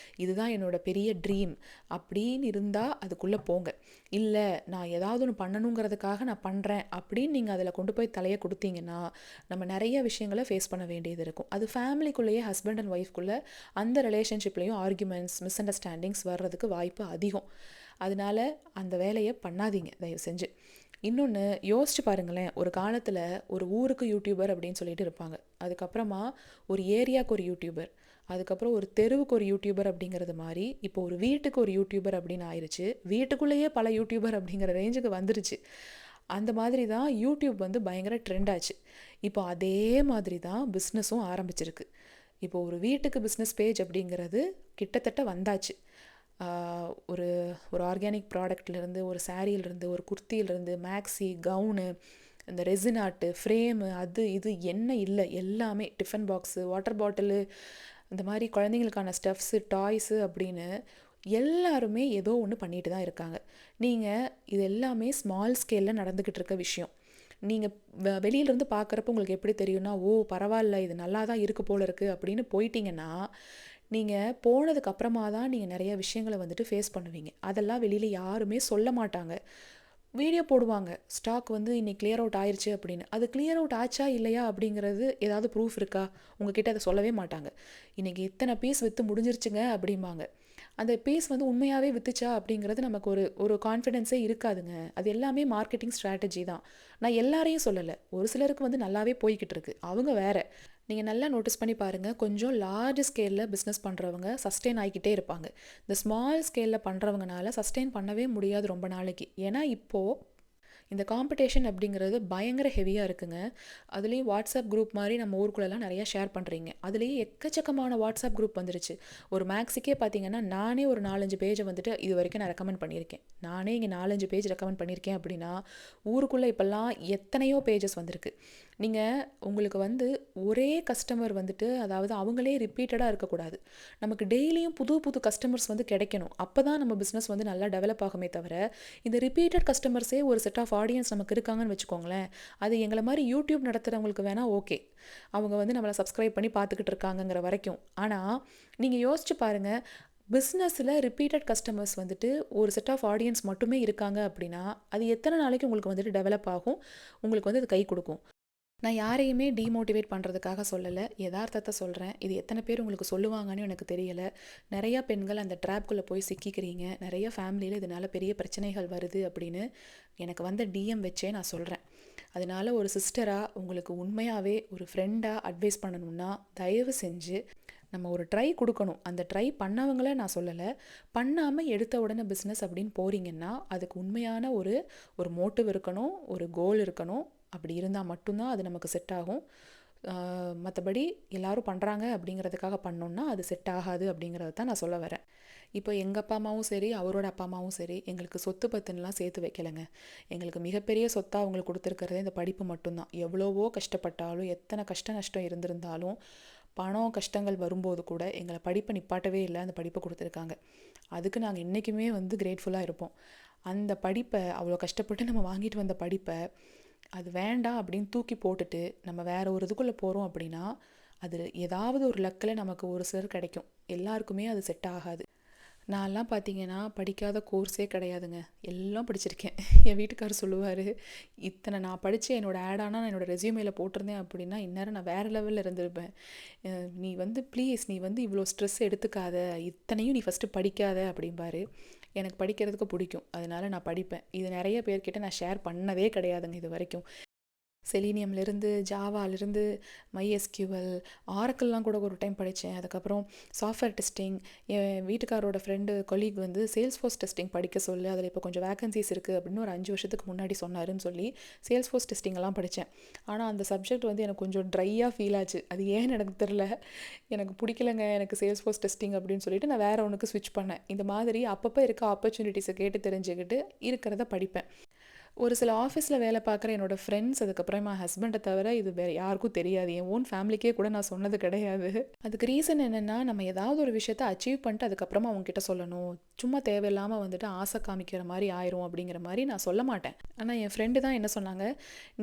S1: இதுதான் என்னோட பெரிய ட்ரீம் அப்படின்னு இருந்தால் அதுக்குள்ளே போங்க. இல்லை நான் ஏதாவது ஒன்று பண்ணணுங்கிறதுக்காக நான் பண்ணுறேன் அப்படின்னு நீங்கள் அதில் கொண்டு போய் தலையை கொடுத்தீங்கன்னா நம்ம நிறைய விஷயங்களை ஃபேஸ் பண்ண வேண்டியது இருக்கும். அது ஃபேமிலிக்குள்ளேயே ஹஸ்பண்ட் அண்ட் ஒய்ஃப்குள்ளே அந்த ரிலேஷன்ஷிப்லேயும் ஆர்குமெண்ட்ஸ், மிஸ் அண்டர்ஸ்டாண்டிங்ஸ் வர்றதுக்கு வாய்ப்பு அதிகம். அதனால அந்த வேலையை பண்ணாதீங்க தயவு செஞ்சு. இன்னொன்று யோசிச்சு பாருங்களேன், ஒரு காலத்தில் ஒரு ஊருக்கு யூடியூபர் அப்படின்னு சொல்லிட்டு இருப்பாங்க, அதுக்கப்புறமா ஒரு ஏரியாவுக்கு ஒரு யூடியூபர், அதுக்கப்புறம் ஒரு தெருவுக்கு ஒரு யூடியூபர் அப்படிங்கிறது மாதிரி இப்போ ஒரு வீட்டுக்கு ஒரு யூடியூபர் அப்படின்னு ஆயிடுச்சு. வீட்டுக்குள்ளேயே பல யூடியூபர் அப்படிங்கிற ரேஞ்சுக்கு வந்துருச்சு. அந்த மாதிரி தான் யூடியூப் வந்து பயங்கர ட்ரெண்ட் ஆச்சு. இப்போ அதே மாதிரி தான் பிஸ்னஸும் ஆரம்பிச்சிருக்கு. இப்போ ஒரு வீட்டுக்கு பிஸ்னஸ் பேஜ் அப்படிங்கிறது கிட்டத்தட்ட வந்தாச்சு. ஒரு ஒரு ஆர்கானிக் ப்ராடக்ட்லேருந்து, ஒரு சாரீலேருந்து, ஒரு குர்த்தியிலேருந்து, மேக்ஸி, கவுனு, இந்த ரெசின் ஆர்ட்டு, ஃப்ரேமு, அது இது என்ன இல்லை எல்லாமே, டிஃபன் பாக்ஸு, வாட்டர் பாட்டிலு, இந்த மாதிரி குழந்தைங்களுக்கான ஸ்டஃப்ஸு, டாய்ஸு அப்படின்னு எல்லாருமே ஏதோ ஒன்று பண்ணிட்டு தான் இருக்காங்க. நீங்கள் இது எல்லாமே ஸ்மால் ஸ்கேலில் நடந்துக்கிட்டு இருக்க விஷயம். நீங்கள் வெளியிலேருந்து பார்க்குறப்ப உங்களுக்கு எப்படி தெரியும்னா, ஓ பரவாயில்ல இது நல்லா தான் இருக்குது போல இருக்குது அப்படின்னு போயிட்டீங்கன்னா, நீங்கள் போனதுக்கு அப்புறமா தான் நீங்கள் நிறைய விஷயங்களை வந்துட்டு ஃபேஸ் பண்ணுவீங்க. அதெல்லாம் வெளியில் யாருமே சொல்ல மாட்டாங்க. வீடியோ போடுவாங்க, ஸ்டாக் வந்து இன்னைக்கு கிளியர் அவுட் ஆயிடுச்சு அப்படின்னு. அது கிளியர் அவுட் ஆச்சா இல்லையா அப்படிங்கிறது ஏதாவது ப்ரூஃப் இருக்கா? உங்ககிட்ட அதை சொல்லவே மாட்டாங்க. இன்றைக்கி இத்தனை பீஸ் விற்று முடிஞ்சிருச்சுங்க அப்படிம்பாங்க. அந்த பீஸ் வந்து உண்மையாகவே விற்றுச்சா அப்படிங்கிறது நமக்கு ஒரு கான்ஃபிடென்ஸே இருக்காதுங்க. அது எல்லாமே மார்க்கெட்டிங் ஸ்ட்ராட்டஜி தான். நான் எல்லாரையும் சொல்லலை, ஒரு சிலருக்கு வந்து நல்லாவே போய்கிட்டு இருக்கு, அவங்க வேறு. நீங்கள் நல்லா நோட்டீஸ் பண்ணி பாருங்கள், கொஞ்சம் லார்ஜ் ஸ்கேலில் பிஸ்னஸ் பண்ணுறவங்க சஸ்டெயின் ஆகிக்கிட்டே இருப்பாங்க. இந்த ஸ்மால் ஸ்கேலில் பண்ணுறவங்கனால சஸ்டெயின் பண்ணவே முடியாது ரொம்ப நாளைக்கு. ஏன்னா இப்போது இந்த காம்படிஷன் அப்படிங்கிறது பயங்கர ஹெவியாக இருக்குங்க. அதுலேயும் வாட்ஸ்அப் குரூப் மாதிரி நம்ம ஊருக்குள்ளெல்லாம் நிறையா ஷேர் பண்ணுறீங்க, அதுலேயே எக்கச்சக்கமான வாட்ஸ்அப் குரூப் வந்துருச்சு. ஒரு மேக்ஸிக்கே பார்த்தீங்கன்னா நானே ஒரு 4-5 பேஜை வந்துட்டு இது வரைக்கும் நான் ரெக்கமெண்ட் பண்ணியிருக்கேன். நானே இங்கே 4-5 பேஜ் ரெக்கமெண்ட் பண்ணியிருக்கேன் அப்படின்னா ஊருக்குள்ளே இப்போல்லாம் எத்தனையோ பேஜஸ் வந்திருக்கு. நீங்கள் உங்களுக்கு வந்து ஒரே கஸ்டமர் வந்துட்டு, அதாவது அவங்களே ரிப்பீட்டடாக இருக்கக்கூடாது, நமக்கு டெய்லியும் புது புது கஸ்டமர்ஸ் வந்து கிடைக்கணும். அப்போ தான் நம்ம பிஸ்னஸ் வந்து நல்லா டெவலப் ஆகுமே தவிர, இந்த ரிப்பீட்டட் கஸ்டமர்ஸே ஒரு செட் ஆஃப் ஆடியன்ஸ் நமக்கு இருக்காங்கன்னு வச்சுக்கோங்களேன், அது எங்களை மாதிரி யூடியூப் நடத்துகிறவங்களுக்கு வேணால் ஓகே, அவங்க வந்து நம்மளை சப்ஸ்கிரைப் பண்ணி பார்த்துக்கிட்டு இருக்காங்கங்கிற வரைக்கும். ஆனால் நீங்கள் யோசிச்சு பாருங்கள், பிஸ்னஸில் ரிப்பீட்டட் கஸ்டமர்ஸ் வந்துட்டு ஒரு செட் ஆஃப் ஆடியன்ஸ் மட்டுமே இருக்காங்க அப்படின்னா அது எத்தனை நாளைக்கு உங்களுக்கு வந்துட்டு டெவலப் ஆகும், உங்களுக்கு வந்து அது கை கொடுக்கும். நான் யாரையுமே டீமோட்டிவேட் பண்ணுறதுக்காக சொல்லலை, யதார்த்தத்தை சொல்கிறேன். இது எத்தனை பேர் உங்களுக்கு சொல்லுவாங்கன்னு எனக்கு தெரியலை. நிறையா பெண்கள் அந்த ட்ராப்குள்ளே போய் சிக்கிக்கிறீங்க, நிறைய ஃபேமிலியில் இதனால் பெரிய பிரச்சனைகள் வருது அப்படின்னு எனக்கு வந்த டிஎம் வச்சே நான் சொல்கிறேன். அதனால் ஒரு சிஸ்டராக உங்களுக்கு உண்மையாகவே ஒரு ஃப்ரெண்டாக அட்வைஸ் பண்ணணுன்னா தயவு செஞ்சு நம்ம ஒரு ட்ரை கொடுக்கணும். அந்த ட்ரை பண்ணவங்கள நான் சொல்லலை, பண்ணாமல் எடுத்த உடனே பிஸ்னஸ் அப்படின்னு போகிறீங்கன்னா அதுக்கு உண்மையான ஒரு மோட்டிவ் இருக்கணும், ஒரு கோல் இருக்கணும். அப்படி இருந்தால் மட்டும்தான் அது நமக்கு செட் ஆகும். மற்றபடி எல்லோரும் பண்ணுறாங்க அப்படிங்கிறதுக்காக பண்ணோன்னா அது செட் ஆகாது அப்படிங்கிறத தான் நான் சொல்ல வரேன். இப்போ எங்கள் அப்பா அம்மாவும் சரி, அவரோட அப்பா அம்மாவும் சரி, எங்களுக்கு சொத்து பத்துன்னெலாம் சேர்த்து வைக்கலைங்க. எங்களுக்கு மிகப்பெரிய சொத்தாக அவங்களுக்கு கொடுத்துருக்கிறதே இந்த படிப்பு மட்டும்தான். எவ்வளவோ கஷ்டப்பட்டாலும், எத்தனை கஷ்ட நஷ்டம் இருந்திருந்தாலும், பணம் கஷ்டங்கள் வரும்போது கூட எங்களை படிப்பை நிப்பாட்டவே இல்லை, அந்த படிப்பை கொடுத்துருக்காங்க. அதுக்கு நாங்கள் இன்றைக்குமே வந்து கிரேட்ஃபுல்லாக இருப்போம். அந்த படிப்பை, அவ்வளோ கஷ்டப்பட்டு நம்ம வாங்கிட்டு வந்த படிப்பை அது வேண்டாம் அப்படின்னு தூக்கி போட்டுட்டு நம்ம வேறு ஒரு இதுக்குள்ளே போகிறோம் அப்படின்னா அது ஏதாவது ஒரு லக்கில் நமக்கு ஒரு சிலர் கிடைக்கும், எல்லாருக்குமே அது செட் ஆகாது. நான்லாம் பார்த்தீங்கன்னா படிக்காத கோர்ஸே கிடையாதுங்க. எல்லாம் படிச்சிருக்கேன். என் வீட்டுக்காரர் சொல்லுவாரு, இத்தனை நான் படிச்சு என்னோட ஆட் நான் என்னோட ரெஸ்யூமேல போட்டிருந்தேன் அப்படின்னா, இந்நேரம் நான் வேற லெவல்ல இருந்திருப்பேன். நீ வந்து ப்ளீஸ் நீ வந்து இவ்வளோ ஸ்ட்ரெஸ் எடுத்துக்காத. இத்தனையும் நீ ஃபர்ஸ்ட்டு படிக்காத அப்படிம்பாரு. எனக்கு படிக்கிறதுக்கு பிடிக்கும். அதனால நான் படிப்பேன். இது நெறைய பேர்கிட்ட நான் ஷேர் பண்ணதே கிடையாதுங்க இதுவரைக்கும். செலீனியம்லேருந்து, ஜாவாலேருந்து, MySQL, ஆரக்கிள்லாம் கூட ஒரு டைம் படித்தேன். அதுக்கப்புறம் சாஃப்ட்வேர் டெஸ்டிங், என் வீட்டுக்காரோட ஃப்ரெண்டு கொலீக் வந்து சேல்ஸ்ஃபோர்ஸ் டெஸ்டிங் படிக்க சொல்லு, அதில் இப்போ கொஞ்சம் வேகன்சிஸ் இருக்குது அப்படின்னு ஒரு 5 வருஷத்துக்கு முன்னாடி சொன்னாருன்னு சொல்லி சேல்ஸ்ஃபோர்ஸ் டெஸ்டிங்கெல்லாம் படித்தேன். ஆனால் அந்த சப்ஜெக்ட் வந்து எனக்கு கொஞ்சம் ட்ரையாக ஃபீல் ஆச்சு. அது ஏன்னு எனக்கு தெரில. எனக்கு பிடிக்கலங்க எனக்கு சேல்ஸ்ஃபோர்ஸ் டெஸ்டிங் அப்படின்னு சொல்லிட்டு நான் வேறு ஒன்றுக்கு ஸ்விட்ச் பண்ணேன். இந்த மாதிரி அப்பப்போ இருக்க ஆப்பர்ச்சுனிட்டிஸை கேட்டு தெரிஞ்சுக்கிட்டு இருக்கிறத படிப்பேன். ஒரு சில ஆஃபீஸில் வேலை பார்க்குற என்னோடய ஃப்ரெண்ட்ஸ், அதுக்கப்புறம் என் ஹஸ்பண்டை தவிர இது வேறு யாருக்கும் தெரியாது. என் ஓன் ஃபேமிலிக்கே கூட நான் சொன்னது கிடையாது. அதுக்கு ரீசன் என்னென்னா, நம்ம ஏதாவது ஒரு விஷயத்த அச்சீவ் பண்ணிட்டு அதுக்கப்புறமா அவங்ககிட்ட சொல்லணும். சும்மா தேவையில்லாமல் வந்துட்டு ஆசை காமிக்கிற மாதிரி ஆயிரும் அப்படிங்கிற மாதிரி நான் சொல்ல மாட்டேன். ஆனால் என் ஃப்ரெண்டு தான் என்ன சொன்னாங்க,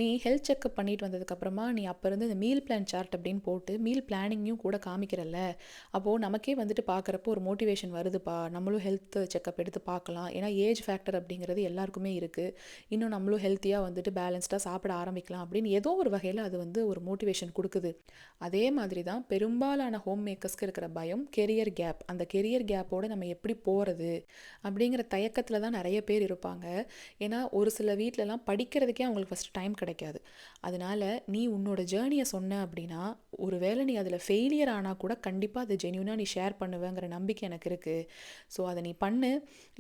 S1: நீ ஹெல்த் செக்அப் பண்ணிட்டு வந்ததுக்கப்புறமா நீ அப்போ இருந்து இந்த மீல் பிளான் சார்ட் அப்படின்னு போட்டு மீல் பிளானிங்கையும் கூட காமிக்கிறல்ல, அப்போது நமக்கே வந்துட்டு பார்க்குறப்போ ஒரு மோட்டிவேஷன் வருதுப்பா, நம்மளும் ஹெல்த் செக்அப் எடுத்து பார்க்கலாம். ஏன்னா ஏஜ் ஃபேக்டர் அப்படிங்கிறது எல்லாருக்குமே இருக்குது. இன்னும் நம்மளும் ஹெல்த்தியாக வந்துட்டு பேலன்ஸ்டாக சாப்பிட ஆரம்பிக்கலாம் அப்படின்னு ஏதோ ஒரு வகையில் அது வந்து ஒரு மோட்டிவேஷன் கொடுக்குது. அதே மாதிரி தான் பெரும்பாலான ஹோம் மேக்கர்ஸ்க்கு இருக்கிற பயம் கெரியர் கேப். அந்த கெரியர் கேப்போடு நம்ம எப்படி போகிறது அப்படிங்கிற தயக்கத்தில் தான் நிறைய பேர் இருப்பாங்க. ஏன்னா ஒரு சில வீட்டிலலாம் படிக்கிறதுக்கே அவங்களுக்கு ஃபஸ்ட்டு டைம் கிடைக்காது. அதனால் நீ உன்னோட ஜேர்னியை சொன்ன அப்படின்னா, ஒரு வேளை நீ அதில் ஃபெயிலியர் ஆனால் கூட கண்டிப்பாக அதை ஜென்யூனாக நீ ஷேர் பண்ணுவேங்கிற நம்பிக்கை எனக்கு இருக்குது. ஸோ அதை நீ பண்ணு.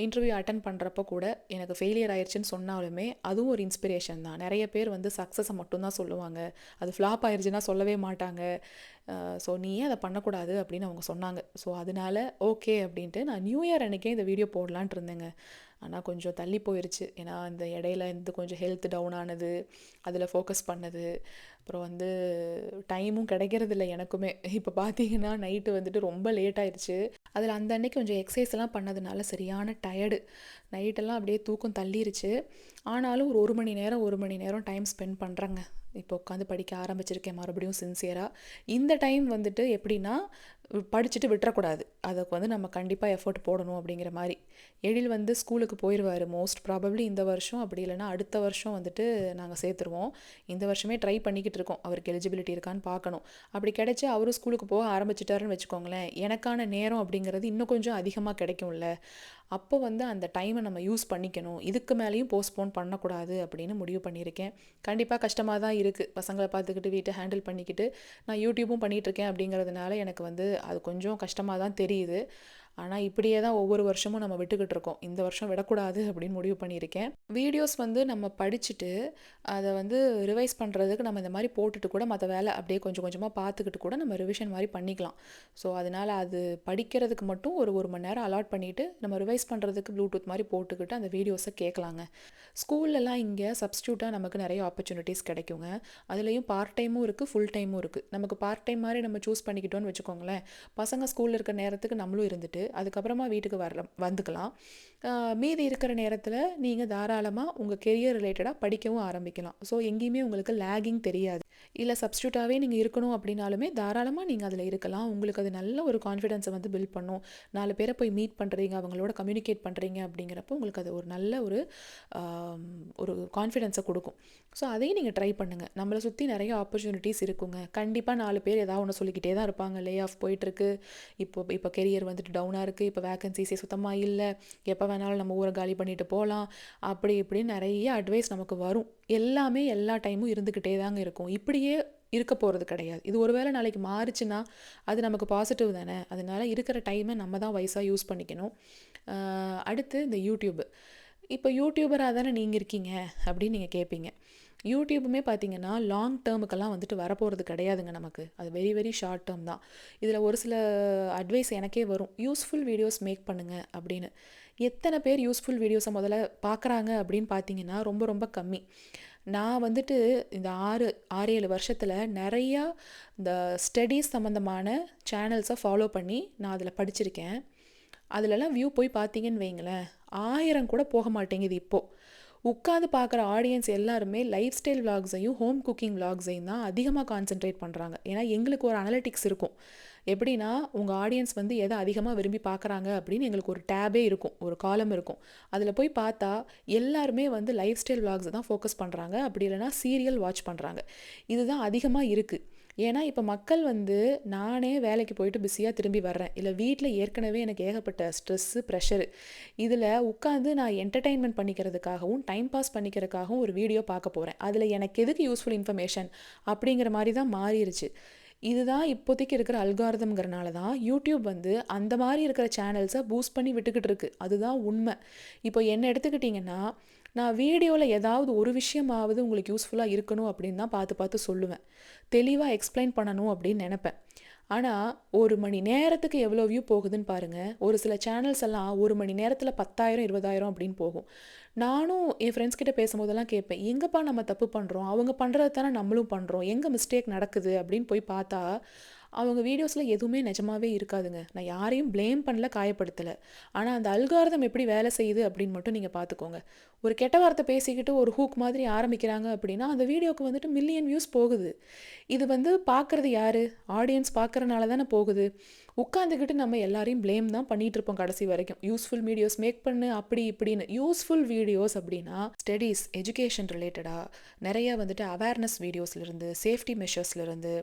S1: இன்டர்வியூ அட்டன் பண்ணுறப்போ கூட எனக்கு ஃபெயிலியர் ஆயிடுச்சுன்னு சொன்னாலுமே அதுவும் ஒரு இன்ஸ்பிரேஷன் தான். நிறைய பேர் வந்து சக்ஸஸை மட்டும்தான் சொல்லுவாங்க, அது ஃப்ளாப் ஆயிடுச்சுன்னா சொல்லவே மாட்டாங்க. ஸோ நீ ஏன் அதை பண்ணக்கூடாது அப்படின்னு அவங்க சொன்னாங்க. ஸோ அதனால ஓகே அப்படின்ட்டு நான் நியூ இயர் அன்றைக்கே இந்த வீடியோ போடலான்ட்டு இருந்தேங்க. ஆனால் கொஞ்சம் தள்ளி போயிடுச்சு. ஏன்னா இந்த இடையில இருந்து கொஞ்சம் ஹெல்த் டவுன் ஆனது, அதில் ஃபோக்கஸ் பண்ணது, அப்புறம் வந்து டைமும் கிடைக்கிறதில்ல எனக்குமே. இப்போ பார்த்தீங்கன்னா நைட்டு வந்துட்டு ரொம்ப லேட் ஆயிடுச்சு. அதில் அந்த அன்னைக்கு கொஞ்சம் எக்ஸசைஸ்லாம் பண்ணதுனால சரியான டயர்டு. நைட்டெல்லாம் அப்படியே தூக்கம் தள்ளிருச்சு. ஆனாலும் ஒரு மணி நேரம் டைம் ஸ்பெண்ட் பண்ணுறேங்க. இப்போ உட்காந்து படிக்க ஆரம்பிச்சிருக்கேன் மறுபடியும் சின்சியராக. இந்த டைம் வந்துட்டு எப்படின்னா, படிச்சுட்டு விட்டுறக்கூடாது. அதுக்கு வந்து நம்ம கண்டிப்பாக எஃபோர்ட் போடணும் அப்படிங்கிற மாதிரி. எழில் வந்து ஸ்கூலுக்கு போயிடுவார் மோஸ்ட் ப்ராபப்ளி இந்த வருஷம், அப்படி இல்லைன்னா அடுத்த வருஷம் வந்துட்டு நாங்கள் சேர்த்துருவோம். இந்த வருஷமே ட்ரை பண்ணிக்கிட்டு இருக்கோம், அவருக்கு எலிஜிபிலிட்டி இருக்கான்னு பார்க்கணும். அப்படி கிடைச்சி அவரும் ஸ்கூலுக்கு போக ஆரம்பிச்சிட்டாருன்னு வச்சுக்கோங்களேன், எனக்கான நேரம் அப்படிங்கிறது இன்னும் கொஞ்சம் அதிகமாக கிடைக்கும்ல. அப்போ வந்து அந்த டைமை நம்ம யூஸ் பண்ணிக்கணும், இதுக்கு மேலேயும் போஸ்ட்போன் பண்ணக்கூடாது அப்படின்னு முடிவு பண்ணியிருக்கேன். கண்டிப்பாக கஷ்டமாக தான் இருக்குது, பசங்களை பார்த்துக்கிட்டு வீட்டை ஹேண்டில் பண்ணிக்கிட்டு நான் யூடியூப்பும் பண்ணிகிட்ருக்கேன். அப்படிங்கிறதுனால எனக்கு வந்து அது கொஞ்சம் கஷ்டமாக தான் தெரியுது. ஆனால் இப்படியே தான் ஒவ்வொரு வருஷமும் நம்ம விட்டுக்கிட்டு இருக்கோம். இந்த வருஷம் விடக்கூடாது அப்படின்னு முடிவு பண்ணியிருக்கேன். வீடியோஸ் வந்து நம்ம படிச்சுட்டு அதை வந்து ரிவைஸ் பண்ணுறதுக்கு நம்ம இந்த மாதிரி போட்டுட்டு கூட மற்ற வேலை அப்படியே கொஞ்சம் கொஞ்சமாக பார்த்துக்கிட்டு கூட நம்ம ரிவிஷன் மாதிரி பண்ணிக்கலாம். ஸோ அதனால் அது படிக்கிறதுக்கு மட்டும் ஒரு மணி நேரம் அலாட் பண்ணிவிட்டு நம்ம ரிவைஸ் பண்ணுறதுக்கு ப்ளூடூத் மாதிரி போட்டுக்கிட்டு அந்த வீடியோஸை கேட்கலாங்க. ஸ்கூல்லலாம் இங்கே சப்ஸ்டியூட்டாக நமக்கு நிறைய ஆப்பர்ச்சுனிட்டிஸ் கிடைக்குங்க. அதுலேயும் பார்ட் டைமும் இருக்குது, ஃபுல் டைமும் இருக்குது. நமக்கு பார்ட் டைம் மாதிரி நம்ம சூஸ் பண்ணிக்கிட்டோன்னு வச்சுக்கோங்களேன், பசங்க ஸ்கூலில் இருக்க நேரத்துக்கு நம்மளும் இருந்துட்டு அதுக்கப்புறமா வீட்டுக்கு வந்துக்கலாம். மீதி இருக்கிற நேரத்தில் நீங்கள் தாராளமாக உங்கள் கெரியர் ரிலேட்டடாக படிக்கவும் ஆரம்பிக்கலாம். ஸோ எங்கேயுமே உங்களுக்கு லேகிங் தெரியாது. இல்லை சப்ஸ்டியூட்டாகவே நீங்கள் இருக்கணும் அப்படின்னாலுமே தாராளமாக நீங்கள் அதில் இருக்கலாம். உங்களுக்கு அது நல்ல ஒரு கான்ஃபிடென்ஸை வந்து பில்ட் பண்ணும். 4 பேரை போய் மீட் பண்ணுறீங்க, அவங்களோட கம்யூனிகேட் பண்ணுறீங்க அப்படிங்கிறப்போ உங்களுக்கு அது ஒரு நல்ல ஒரு கான்ஃபிடென்ஸை கொடுக்கும். ஸோ அதையும் நீங்கள் ட்ரை பண்ணுங்கள். நம்மளை சுற்றி நிறைய ஆப்பர்ச்சுனிட்டிஸ் இருக்குங்க. கண்டிப்பாக 4 பேர் ஏதாவது ஒன்று சொல்லிக்கிட்டே தான் இருப்பாங்க. லே ஆஃப் போயிட்டுருக்கு, இப்போ கெரியர் வந்துட்டு டவுனாக இருக்குது, இப்போ வேகன்சிஸே சுத்தமாக இல்லை, எப்போ வேணாலும் நம்ம ஊரை காலி பண்ணிட்டு போகலாம், அப்படி இப்படின்னு நிறைய அட்வைஸ் நமக்கு வரும். எல்லாமே எல்லா டைமும் இருந்துக்கிட்டே தாங்க இருக்கும். இப்படியே இருக்க போகிறது கிடையாது. இது ஒரு வேளை நாளைக்கு மாறுச்சுன்னா அது நமக்கு பாசிட்டிவ் தானே. அதனால இருக்கிற டைமை நம்ம தான் வைஸாக யூஸ் பண்ணிக்கணும். அடுத்து இந்த யூடியூப். இப்போ யூடியூபராக தானே நீங்கள் இருக்கீங்க அப்படின்னு நீங்கள் கேட்பீங்க. யூடியூப்புமே பார்த்தீங்கன்னா லாங் டேர்முக்கெல்லாம் வந்துட்டு வரப்போகிறது கிடையாதுங்க நமக்கு. அது வெரி வெரி ஷார்ட் டேர்ம் தான். இதில் ஒரு சில அட்வைஸ் எனக்கே வரும், யூஸ்ஃபுல் வீடியோஸ் மேக் பண்ணுங்கள் அப்படின்னு. எத்தனை பேர் யூஸ்ஃபுல் வீடியோஸை முதல்ல பார்க்குறாங்க அப்படின்னு பார்த்தீங்கன்னா ரொம்ப ரொம்ப கம்மி. நான் வந்துட்டு இந்த 6-7 வருஷத்தில் நிறையா இந்த ஸ்டடீஸ் சம்மந்தமான சேனல்ஸை ஃபாலோ பண்ணி நான் அதில் படிச்சிருக்கேன். அதிலலாம் வியூ போய் பார்த்தீங்கன்னு வைங்களேன், 1000 கூட போக மாட்டேங்குது. இப்போது உட்காந்து பார்க்குற ஆடியன்ஸ் எல்லாருமே லைஃப் ஸ்டைல் விளாக்ஸையும் ஹோம் குக்கிங் விளாக்ஸையும் தான் அதிகமாக கான்சென்ட்ரேட் பண்ணுறாங்க. ஏன்னா எங்களுக்கு ஒரு அனலிட்டிக்ஸ் இருக்கும், எப்படின்னா உங்கள் ஆடியன்ஸ் வந்து எதை அதிகமாக விரும்பி பார்க்குறாங்க அப்படின்னு எங்களுக்கு ஒரு டேபே இருக்கும், ஒரு காலம் இருக்கும். அதில் போய் பார்த்தா எல்லாருமே வந்து லைஃப் ஸ்டைல் விளாக்ஸ் தான் ஃபோக்கஸ் பண்ணுறாங்க, அப்படி இல்லைனா சீரியல் வாட்ச் பண்ணுறாங்க. இதுதான் அதிகமாக இருக்குது. ஏன்னா இப்போ மக்கள் வந்து நானே வேலைக்கு போயிட்டு பிஸியாக திரும்பி வர்றேன், இல்லை வீட்டில் ஏற்கனவே எனக்கு ஏகப்பட்ட ஸ்ட்ரெஸ்ஸு ப்ரெஷரு, இதில் உட்காந்து நான் என்டர்டெயின்மெண்ட் பண்ணிக்கிறதுக்காகவும் டைம் பாஸ் பண்ணிக்கிறதுக்காகவும் ஒரு வீடியோ பார்க்க போகிறேன், அதில் எனக்கு எதுக்கு யூஸ்ஃபுல் இன்ஃபர்மேஷன் அப்படிங்கிற மாதிரி தான் மாறிடுச்சு. இதுதான் இப்போதைக்கு இருக்கிற அல்காரிதம்ங்கிறனால தான் யூடியூப் வந்து அந்த மாதிரி இருக்கிற சேனல்ஸை பூஸ்ட் பண்ணி விட்டுக்கிட்டு இருக்கு. அதுதான் உண்மை. இப்போ என்ன எடுத்துக்கிட்டிங்கன்னா, நான் வீடியோவில் ஏதாவது ஒரு விஷயமாவது உங்களுக்கு யூஸ்ஃபுல்லாக இருக்கணும் அப்படின்னு தான் பார்த்து பார்த்து சொல்லுவேன், தெளிவாக எக்ஸ்பிளைன் பண்ணணும் அப்படின்னு நினப்பேன். ஆனால் 1 மணி நேரத்துக்கு எவ்வளோ வியூ போகுதுன்னு பாருங்கள். ஒரு சில சேனல்ஸ் எல்லாம் 1 மணி நேரத்தில் 10,000 20,000 அப்படின்னு போகும். நானும் என் ஃப்ரெண்ட்ஸ் கிட்ட பேசும்போதெல்லாம் கேட்பேன், எங்கப்பா நம்ம தப்பு பண்ணுறோம், அவங்க பண்ணுறது தானே நம்மளும் பண்ணுறோம், எங்கே மிஸ்டேக் நடக்குது அப்படின்னு போய் பார்த்தா அவங்க வீடியோஸில் எதுவுமே நிஜமாவே இருக்காதுங்க. நான் யாரையும் ப்ளேம் பண்ணல, காயப்படுத்தலை. ஆனால் அந்த அல்காரிதம் எப்படி வேலை செய்யுது அப்படின்னு மட்டும் நீங்கள் பார்த்துக்கோங்க. ஒரு கெட்ட வார்த்தை பேசிக்கிட்டு ஒரு ஹூக் மாதிரி ஆரம்பிக்கிறாங்க அப்படின்னா அந்த வீடியோக்கு வந்துட்டு மில்லியன் வியூஸ் போகுது. இது வந்து பார்க்குறது யார்? ஆடியன்ஸ் பார்க்குறனால தானே போகுது. உட்காந்துக்கிட்டு நம்ம எல்லாரையும் ப்ளேம் தான் பண்ணிகிட்டு இருப்போம் கடைசி வரைக்கும். யூஸ்ஃபுல் வீடியோஸ் மேக் பண்ணு அப்படி இப்படின்னு. யூஸ்ஃபுல் வீடியோஸ் அப்படின்னா ஸ்டடீஸ், எஜுகேஷன் ரிலேட்டடாக நிறைய வந்துட்டு அவேர்னஸ் வீடியோஸ்லேருந்து, சேஃப்டி மெஷர்ஸ்லேருந்து,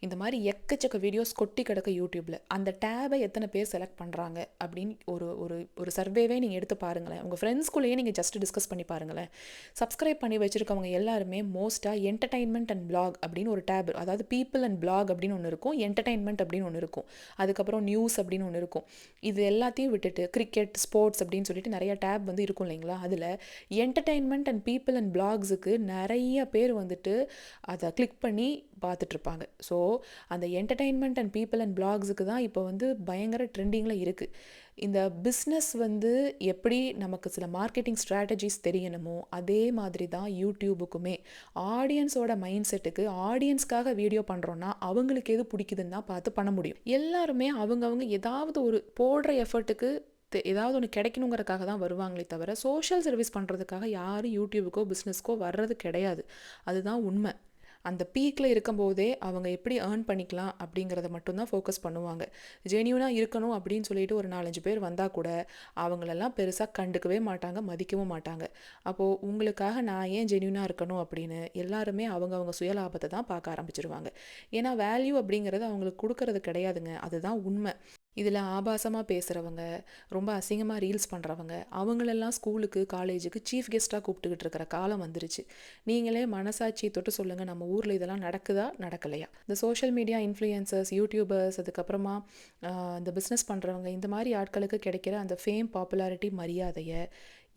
S1: இந்த மாதிரி எக்கச்சக்க வீடியோஸ் கொட்டி கிடக்க யூடியூப்பில். அந்த டேபை எத்தனை பேர் செலக்ட் பண்ணுறாங்க அப்படின்னு ஒரு ஒரு ஒரு சர்வேவே நீங்கள் எடுத்து பாருங்களேன். உங்கள் ஃப்ரெண்ட்ஸ்குள்ளேயே நீங்கள் ஜஸ்ட் டிஸ்கஸ் பண்ணி பாருங்களேன். சப்ஸ்கிரைப் பண்ணி வச்சுருக்கவங்க எல்லாருமே மோஸ்ட்டாக என்டர்டைன்மெண்ட் அண்ட் பிளாக் அப்படின்னு ஒரு டேப், அதாவது பீப்புள் அண்ட் பிளாக் அப்படின்னு ஒன்று இருக்கும், என்டர்டைன்மெண்ட் அப்படின்னு ஒன்று இருக்கும், அதுக்கப்புறம் நியூஸ் அப்படின்னு ஒன்று இருக்கும். இது எல்லாத்தையும் விட்டுட்டு கிரிக்கெட், ஸ்போர்ட்ஸ் அப்படின்னு சொல்லிட்டு நிறைய டேப் வந்து இருக்கும் இல்லைங்களா. அதில் என்டர்டைன்மெண்ட் அண்ட் பீப்புள் அண்ட் பிளாக்ஸுக்கு நிறைய பேர் வந்துட்டு அதை கிளிக் பண்ணி பார்த்துட்ருப்பாங்க. ஸோ அந்த என்டர்டைன்மெண்ட் அண்ட் பீப்புள் அண்ட் பிளாக்ஸுக்கு தான் இப்போ வந்து பயங்கர ட்ரெண்டிங்கில் இருக்குது. இந்த பிஸ்னஸ் வந்து எப்படி நமக்கு சில மார்க்கெட்டிங் ஸ்ட்ராட்டஜிஸ் தெரியணுமோ அதே மாதிரி தான் யூடியூபுக்குமே. ஆடியன்ஸோட மைண்ட் செட்டுக்கு, ஆடியன்ஸ்க்காக வீடியோ பண்ணுறோன்னா அவங்களுக்கு எது பிடிக்குதுன்னு தான் பார்த்து பண்ண முடியும். எல்லாருமே அவங்கவுங்க ஏதாவது ஒரு போடுற எஃபர்ட்டுக்கு ஏதாவது ஒன்று கிடைக்கணுங்கிறதுக்காக தான் வருவாங்களே தவிர சோஷியல் சர்வீஸ் பண்ணுறதுக்காக யாரும் யூடியூபுக்கோ பிஸ்னஸ்க்கோ வர்றது கிடையாது. அதுதான் உண்மை. அந்த பீக்கில் இருக்கும்போதே அவங்க எப்படி ஏர்ன் பண்ணிக்கலாம் அப்படிங்கிறத மட்டும்தான் ஃபோக்கஸ் பண்ணுவாங்க. ஜென்யூனாக இருக்கணும் அப்படின்னு சொல்லிட்டு ஒரு 4-5 பேர் வந்தால் கூட அவங்களெல்லாம் பெருசாக கண்டுக்கவே மாட்டாங்க, மதிக்கவும் மாட்டாங்க. அப்போது உங்களுக்காக நான் ஏன் ஜென்யூனாக இருக்கணும் அப்படின்னு எல்லாருமே அவங்கவுங்க சுயலாபத்தை தான் பார்க்க ஆரம்பிச்சிருவாங்க. ஏன்னா வேல்யூ அப்படிங்கிறது அவங்களுக்கு கொடுக்கறது கிடையாதுங்க. அதுதான் உண்மை. இதில் ஆபாசமாக பேசுகிறவங்க, ரொம்ப அசிங்கமாக ரீல்ஸ் பண்ணுறவங்க, அவங்களெல்லாம் ஸ்கூலுக்கு காலேஜுக்கு சீஃப் கெஸ்ட்டாக கூப்பிட்டுக்கிட்டு இருக்கிற காலம் வந்துருச்சு. நீங்களே மனசாட்சி தொட்டு சொல்லுங்கள், நம்ம ஊரில் இதெல்லாம் நடக்குதா நடக்கலையா? இந்த சோஷியல் மீடியா இன்ஃப்ளூயன்சர்ஸ், யூடியூபர்ஸ், அதுக்கப்புறமா இந்த பிஸ்னஸ் பண்ணுறவங்க, இந்த மாதிரி ஆட்களுக்கு கிடைக்கிற அந்த ஃபேம், பாப்புலாரிட்டி, மரியாதையை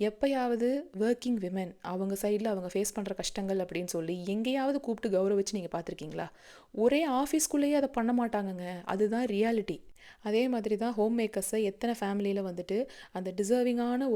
S1: எப்போயாவது ஒர்க்கிங் விமென் அவங்க சைடில் அவங்க ஃபேஸ் பண்ணுற கஷ்டங்கள் அப்படின்னு சொல்லி எங்கேயாவது கூப்பிட்டு கௌரவிச்சு நீங்கள் பார்த்துருக்கீங்களா? ஒரே ஆஃபீஸ்க்குள்ளேயே அதை பண்ண மாட்டாங்கங்க. அதுதான் ரியாலிட்டி. அதே மாதிரி தான் ஹோம் மேக்கர்ஸை எத்தனை ஃபேமிலியில் வந்துட்டு அந்த டிசர்விங்கான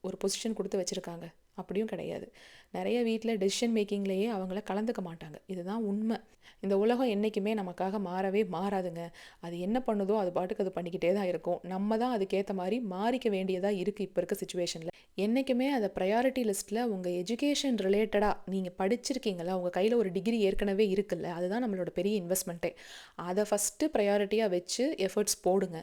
S1: ஒரு பொசிஷன் கொடுத்து வச்சுருக்காங்க. அப்படியும் கிடையாது. நிறைய வீட்டில் டெசிஷன் மேக்கிங்லேயே அவங்கள கலந்துக்க மாட்டாங்க. இதுதான் உண்மை. இந்த உலகம் என்றைக்குமே நமக்காக மாறவே மாறாதுங்க. அது என்ன பண்ணுதோ அது பாட்டுக்கு அது பண்ணிக்கிட்டே தான் இருக்கும். நம்ம தான் அதுக்கேற்ற மாதிரி மாறிக்க வேண்டியதாக இருக்குது இப்போ இருக்க சுச்சுவேஷனில். என்றைக்குமே அதை ப்ரையாரிட்டி லிஸ்ட்டில் உங்கள் எஜுகேஷன் ரிலேட்டடாக நீங்கள் படிச்சிருக்கீங்களா, உங்கள் கையில் ஒரு டிகிரி ஏற்கனவே இருக்குல்ல, அதுதான் நம்மளோட பெரிய இன்வெஸ்ட்மெண்ட்டே. அதை ஃபஸ்ட்டு ப்ரையாரிட்டியாக வச்சு எஃபர்ட்ஸ் போடுங்க.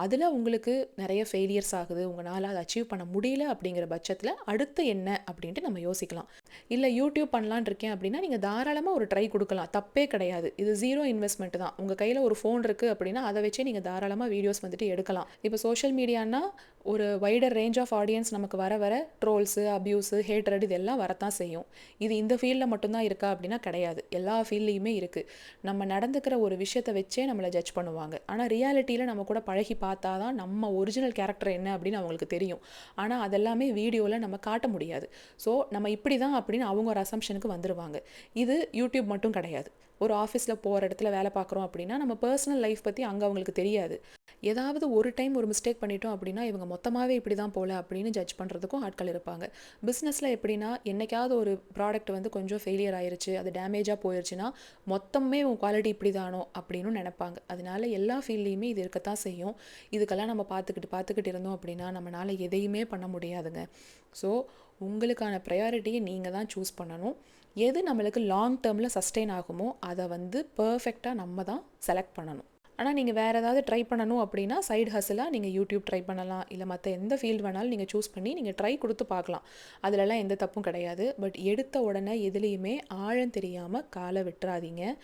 S1: அதில் உங்களுக்கு நிறைய ஃபெயிலியர்ஸ் ஆகுது, உங்களால் அதை அச்சீவ் பண்ண முடியல அப்படிங்கிற பட்சத்தில் அடுத்து என்ன அப்படின்ட்டு நம்ம யோசிக்கலாம். இல்லை யூடியூப் பண்ணலான் இருக்கேன் அப்படின்னா நீங்கள் தாராளமாக ஒரு ட்ரை கொடுக்கலாம், தப்பே கிடையாது. இது 0 இன்வெஸ்ட்மெண்ட் தான். உங்கள் கையில் ஒரு ஃபோன் இருக்குது அப்படின்னா அதை வச்சே நீங்கள் தாராளமாக வீடியோஸ் வந்துட்டு எடுக்கலாம். இப்போ சோஷியல் மீடியானா ஒரு வைடர் ரேஞ்ச் ஆஃப் ஆடியன்ஸ் நமக்கு வர வர ட்ரோல்ஸு, அப்யூஸு, ஹேட்ரட் இதெல்லாம் வரத்தான் செய்யும். இது இந்த ஃபீல்டில் மட்டும்தான் இருக்கா அப்படின்னா கிடையாது, எல்லா ஃபீல்ட்லேயுமே இருக்குது. நம்ம நடந்துக்கிற ஒரு விஷயத்தை வச்சே நம்மளை ஜட்ஜ் பண்ணுவாங்க. ஆனால் ரியாலிட்டியில் நம்ம கூட பழகி பார்த்தா தான் நம்ம ஒரிஜினல் கேரக்டர் என்ன அப்படின்னு அவங்களுக்கு தெரியும். ஆனால் அதெல்லாமே வீடியோவில் நம்ம காட்ட முடியாது. ஸோ நம்ம இப்படி தான் அப்படின்னு அவங்க ஒரு அசம்ஷனுக்கு வந்துடுவாங்க. இது யூடியூப் மட்டும் கிடையாது. ஒரு ஆஃபீஸில் போகிற இடத்துல வேலை பார்க்குறோம் அப்படின்னா நம்ம பர்சனல் லைஃப் பற்றி அங்கே அவங்களுக்கு தெரியாது. ஏதாவது ஒரு டைம் ஒரு மிஸ்டேக் பண்ணிட்டோம் அப்படின்னா இவங்க மொத்தமாகவே இப்படி தான் போல அப்படின்னு ஜட்ஜ் பண்ணுறதுக்கும் ஆட்கள் இருப்பாங்க. பிஸ்னஸில் எப்படின்னா என்னைக்காவது ஒரு ப்ராடக்ட் வந்து கொஞ்சம் ஃபெயிலியர் ஆயிருச்சு, அது டேமேஜாக போயிடுச்சுன்னா மொத்தமே உன் குவாலிட்டி இப்படி தானோ அப்படின்னு நினைப்பாங்க. அதனால எல்லா ஃபீல்ட்லேயுமே இது இருக்கத்தான் செய்யும். இதுக்கெல்லாம் நம்ம பார்த்துக்கிட்டு இருந்தோம் அப்படின்னா நம்மளால் எதையுமே பண்ண முடியாதுங்க. ஸோ உங்களுக்கான ப்ரையாரிட்டியை நீங்கள் தான் சூஸ் பண்ணணும். எது நம்மளுக்கு லாங் டேர்மில் சஸ்டெயின் ஆகுமோ அதை வந்து பர்ஃபெக்டாக நம்ம தான் செலக்ட் பண்ணணும். ஆனால் நீங்கள் வேறு ஏதாவது ட்ரை பண்ணணும் அப்படின்னா சைடு ஹஸ்லாக நீங்கள் யூடியூப் ட்ரை பண்ணலாம், இல்லை மற்ற எந்த ஃபீல்டு வேணாலும் நீங்கள் சூஸ் பண்ணி நீங்கள் ட்ரை கொடுத்து பார்க்கலாம். அதிலலாம் எந்த தப்பும் கிடையாது. பட் எடுத்த உடனே எதுலேயுமே ஆழம் தெரியாமல் காலை விட்டுறாதீங்க.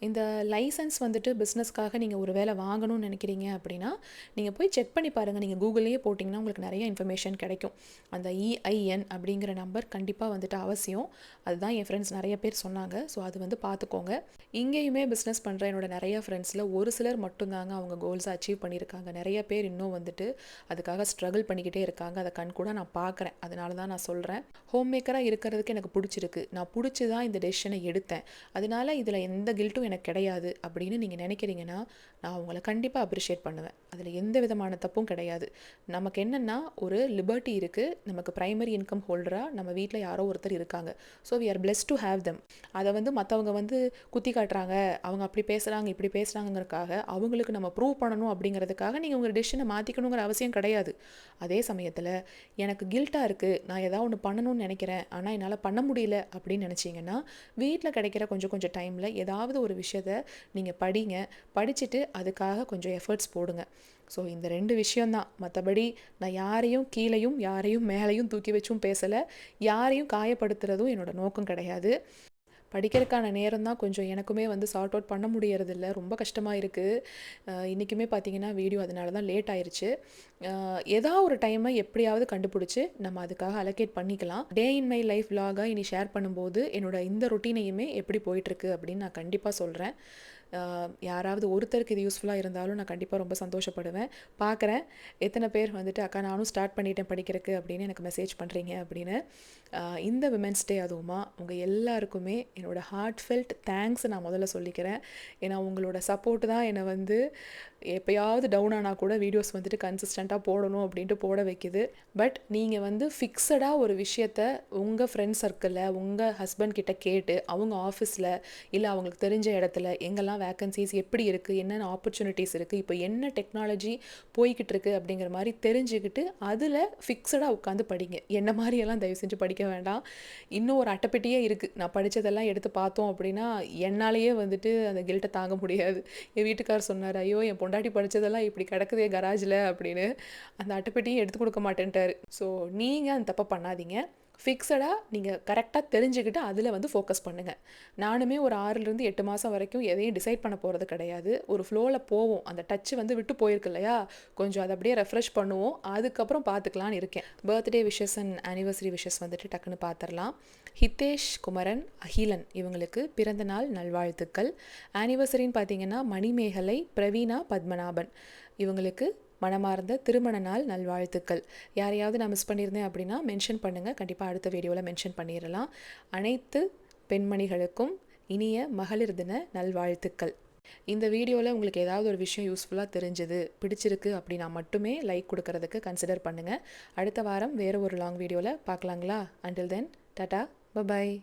S1: இந்த லைசன்ஸ் வந்துட்டு பிஸ்னஸ்க்காக நீங்கள் ஒரு வேளை வாங்கணும்னு நினைக்கிறீங்க அப்படின்னா நீங்கள் போய் செக் பண்ணி பாருங்கள். நீங்கள் கூகுள்லேயே போட்டிங்கன்னா உங்களுக்கு நிறைய இன்ஃபர்மேஷன் கிடைக்கும். அந்த EIN அப்படிங்கிற நம்பர் கண்டிப்பாக வந்துட்டு அவசியம். அதுதான் என் ஃப்ரெண்ட்ஸ் நிறைய பேர் சொன்னாங்க. ஸோ அது வந்து பார்த்துக்கோங்க. இங்கேயுமே பிஸ்னஸ் பண்ணுற என்னோட நிறைய ஃப்ரெண்ட்ஸில் ஒரு சிலர் மட்டும்தாங்க அவங்க கோல்ஸை அச்சீவ் பண்ணியிருக்காங்க. நிறைய பேர் இன்னும் வந்துட்டு அதுக்காக ஸ்ட்ரகிள் பண்ணிக்கிட்டே இருக்காங்க. அதை கண் கூட நான் பார்க்குறேன். அதனால தான் நான் சொல்கிறேன். ஹோம் மேக்கராக இருக்கிறதுக்கு எனக்கு பிடிச்சிருக்கு, நான் பிடிச்சி தான் இந்த டெசிஷனை எடுத்தேன், அதனால இதில் எந்த கில்ட்டும் எனக்கு கிடையாது அப்படின்னு நீங்கள் நினைக்கிறீங்கன்னா நான் உங்களை கண்டிப்பாக அப்ரிஷியேட் பண்ணுவேன். அதில் எந்த விதமான தப்பும் கிடையாது. நமக்கு என்னென்னா ஒரு லிபர்ட்டி இருக்குது. நமக்கு ப்ரைமரி இன்கம் ஹோல்டராக நம்ம வீட்டில் யாரோ ஒருத்தர் இருக்காங்க. So we are blessed to have them. அதை வந்து மற்றவங்க வந்து குத்தி காட்டுறாங்க, அவங்க அப்படி பேசுகிறாங்க இப்படி பேசுகிறாங்கிறதுக்காக அவங்களுக்கு நம்ம ப்ரூவ் பண்ணணும் அப்படிங்கிறதுக்காக நீங்கள் உங்கள் டெசிஷனை மாற்றிக்கணுங்கிற அவசியம் கிடையாது. அதே சமயத்தில் எனக்கு கில்ட்டாக இருக்குது, நான் ஏதாவது ஒன்று பண்ணணும்னு நினைக்கிறேன் ஆனால் என்னால் பண்ண முடியல அப்படின்னு நினச்சிங்கன்னா வீட்டில் கிடைக்கிற கொஞ்சம் டைமில் ஏதாவது ஒரு விஷயத்தை நீங்கள் படிங்க. படிச்சுட்டு அதுக்காக கொஞ்சம் எஃபர்ட்ஸ் போடுங்க. ஸோ இந்த 2 விஷயந்தான். மற்றபடி நான் யாரையும் கீழேயும் யாரையும் மேலேயும் தூக்கி வச்சும் பேசலை, யாரையும் காயப்படுத்துறதும் என்னோடய நோக்கம் கிடையாது. படிக்கிறதுக்கான நேரம் தான் கொஞ்சம் எனக்குமே வந்து சார்ட் அவுட் பண்ண முடியறதில்ல, ரொம்ப கஷ்டமாக இருக்குது. இன்றைக்குமே பார்த்தீங்கன்னா வீடியோ அதனால தான் லேட் ஆயிடுச்சு. ஏதாவது ஒரு டைமை எப்படியாவது கண்டுபிடிச்சி நம்ம அதுக்காக அலோகேட் பண்ணிக்கலாம். டே இன் மை லைஃப் vlog-ஆ இனி ஷேர் பண்ணும்போது என்னோட இந்த ரொட்டீனையுமே எப்படி போயிட்டுருக்கு அப்படின்னு நான் கண்டிப்பாக சொல்கிறேன். யாராவது ஒருத்தருக்கு இது யூஸ்ஃபுல்லாக இருந்தாலும் நான் கண்டிப்பாக ரொம்ப சந்தோஷப்படுவேன். பார்க்குறேன் எத்தனை பேர் வந்துட்டு அக்கா நானும் ஸ்டார்ட் பண்ணிட்டேன் படிக்கிறதுக்கு அப்படின்னு எனக்கு மெசேஜ் பண்ணுறீங்க அப்படின்னு. இந்த விமென்ஸ் டே அதுவுமா உங்கள் எல்லாருக்குமே என்னோட ஹார்ட்ஃபெல்ட் தேங்க்ஸ் நான் முதல்ல சொல்லிக்கிறேன். ஏன்னா உங்களோட சப்போர்ட் தான் என்னை வந்து எப்போயாவது டவுன் ஆனால் கூட வீடியோஸ் வந்துட்டு கன்சிஸ்டண்ட்டாக போடணும் அப்படின்ட்டு போட வைக்குது. பட் நீங்கள் வந்து ஃபிக்ஸடாக ஒரு விஷயத்த உங்கள் ஃப்ரெண்ட் சர்க்கிளில் உங்கள் ஹஸ்பண்ட் கிட்ட கேட்டு அவங்க ஆஃபீஸில் இல்லை அவங்களுக்கு தெரிஞ்ச இடத்துல எங்கெல்லாம் வேக்கன்சிஸ் எப்படி இருக்குது, என்னென்ன ஆப்பர்ச்சுனிட்டிஸ் இருக்குது, இப்போ என்ன டெக்னாலஜி போய்கிட்டு இருக்குது அப்படிங்கிற மாதிரி தெரிஞ்சுக்கிட்டு அதில் ஃபிக்ஸடாக உட்காந்து படிங்க. என்ன மாதிரியெல்லாம் தயவு செஞ்சு படிக்க வேண்டாம். இன்னும் ஒரு அட்டைப்பெட்டியே இருக்குது. நான் படித்ததெல்லாம் எடுத்து பார்த்தோம் அப்படின்னா என்னாலேயே வந்துட்டு அந்த கில்ட்டை தாங்க முடியாது. என் வீட்டுக்கார் சொன்னார், ஐயோ என் பொண்டாட்டி படித்ததெல்லாம் இப்படி கிடக்குதே கராஜில் அப்படின்னு. அந்த அட்டைப்பெட்டியும் எடுத்து கொடுக்க மாட்டேன்ட்டார். ஸோ நீங்கள் அந்த தப்பை பண்ணாதீங்க. ஃபிக்ஸடாக நீங்கள் கரெக்டாக தெரிஞ்சுக்கிட்டு அதில் வந்து ஃபோக்கஸ் பண்ணுங்கள். நானுமே ஒரு 6லேருந்து 8 மாதம் வரைக்கும் எதையும் டிசைட் பண்ண போகிறது கிடையாது. ஒரு ஃப்ளோவில் போவோம். அந்த டச்சு வந்து விட்டு போயிருக்கு இல்லையா, கொஞ்சம் அதை அப்படியே ரெஃப்ரெஷ் பண்ணுவோம், அதுக்கப்புறம் பார்த்துக்கலான்னு இருக்கேன். Birthday wishes and anniversary wishes வந்துட்டு டக்குன்னு பார்த்துடலாம். ஹிதேஷ், குமரன், அகிலன் இவங்களுக்கு பிறந்த நாள் நல்வாழ்த்துக்கள். ஆனிவர்சரின்னு பார்த்தீங்கன்னா மணிமேகலை, பிரவீனா, பத்மநாபன் இவங்களுக்கு மனமார்ந்த திருமண நாள் நல்வாழ்த்துக்கள். யாரையாவது நான் மிஸ் பண்ணியிருந்தேன் அப்படின்னா மென்ஷன் பண்ணுங்கள், கண்டிப்பாக அடுத்த வீடியோவில் மென்ஷன் பண்ணிடலாம். அனைத்து பெண்மணிகளுக்கும் இனிய மகளிர் தின நல்வாழ்த்துக்கள். இந்த வீடியோவில் உங்களுக்கு ஏதாவது ஒரு விஷயம் யூஸ்ஃபுல்லாக தெரிஞ்சது பிடிச்சிருக்கு அப்படின்னா மட்டுமே லைக் கொடுக்கறதுக்கு கன்சிடர் பண்ணுங்கள். அடுத்த வாரம் வேறு ஒரு லாங் வீடியோவில் பார்க்கலாங்களா? Until then tata, bye bye.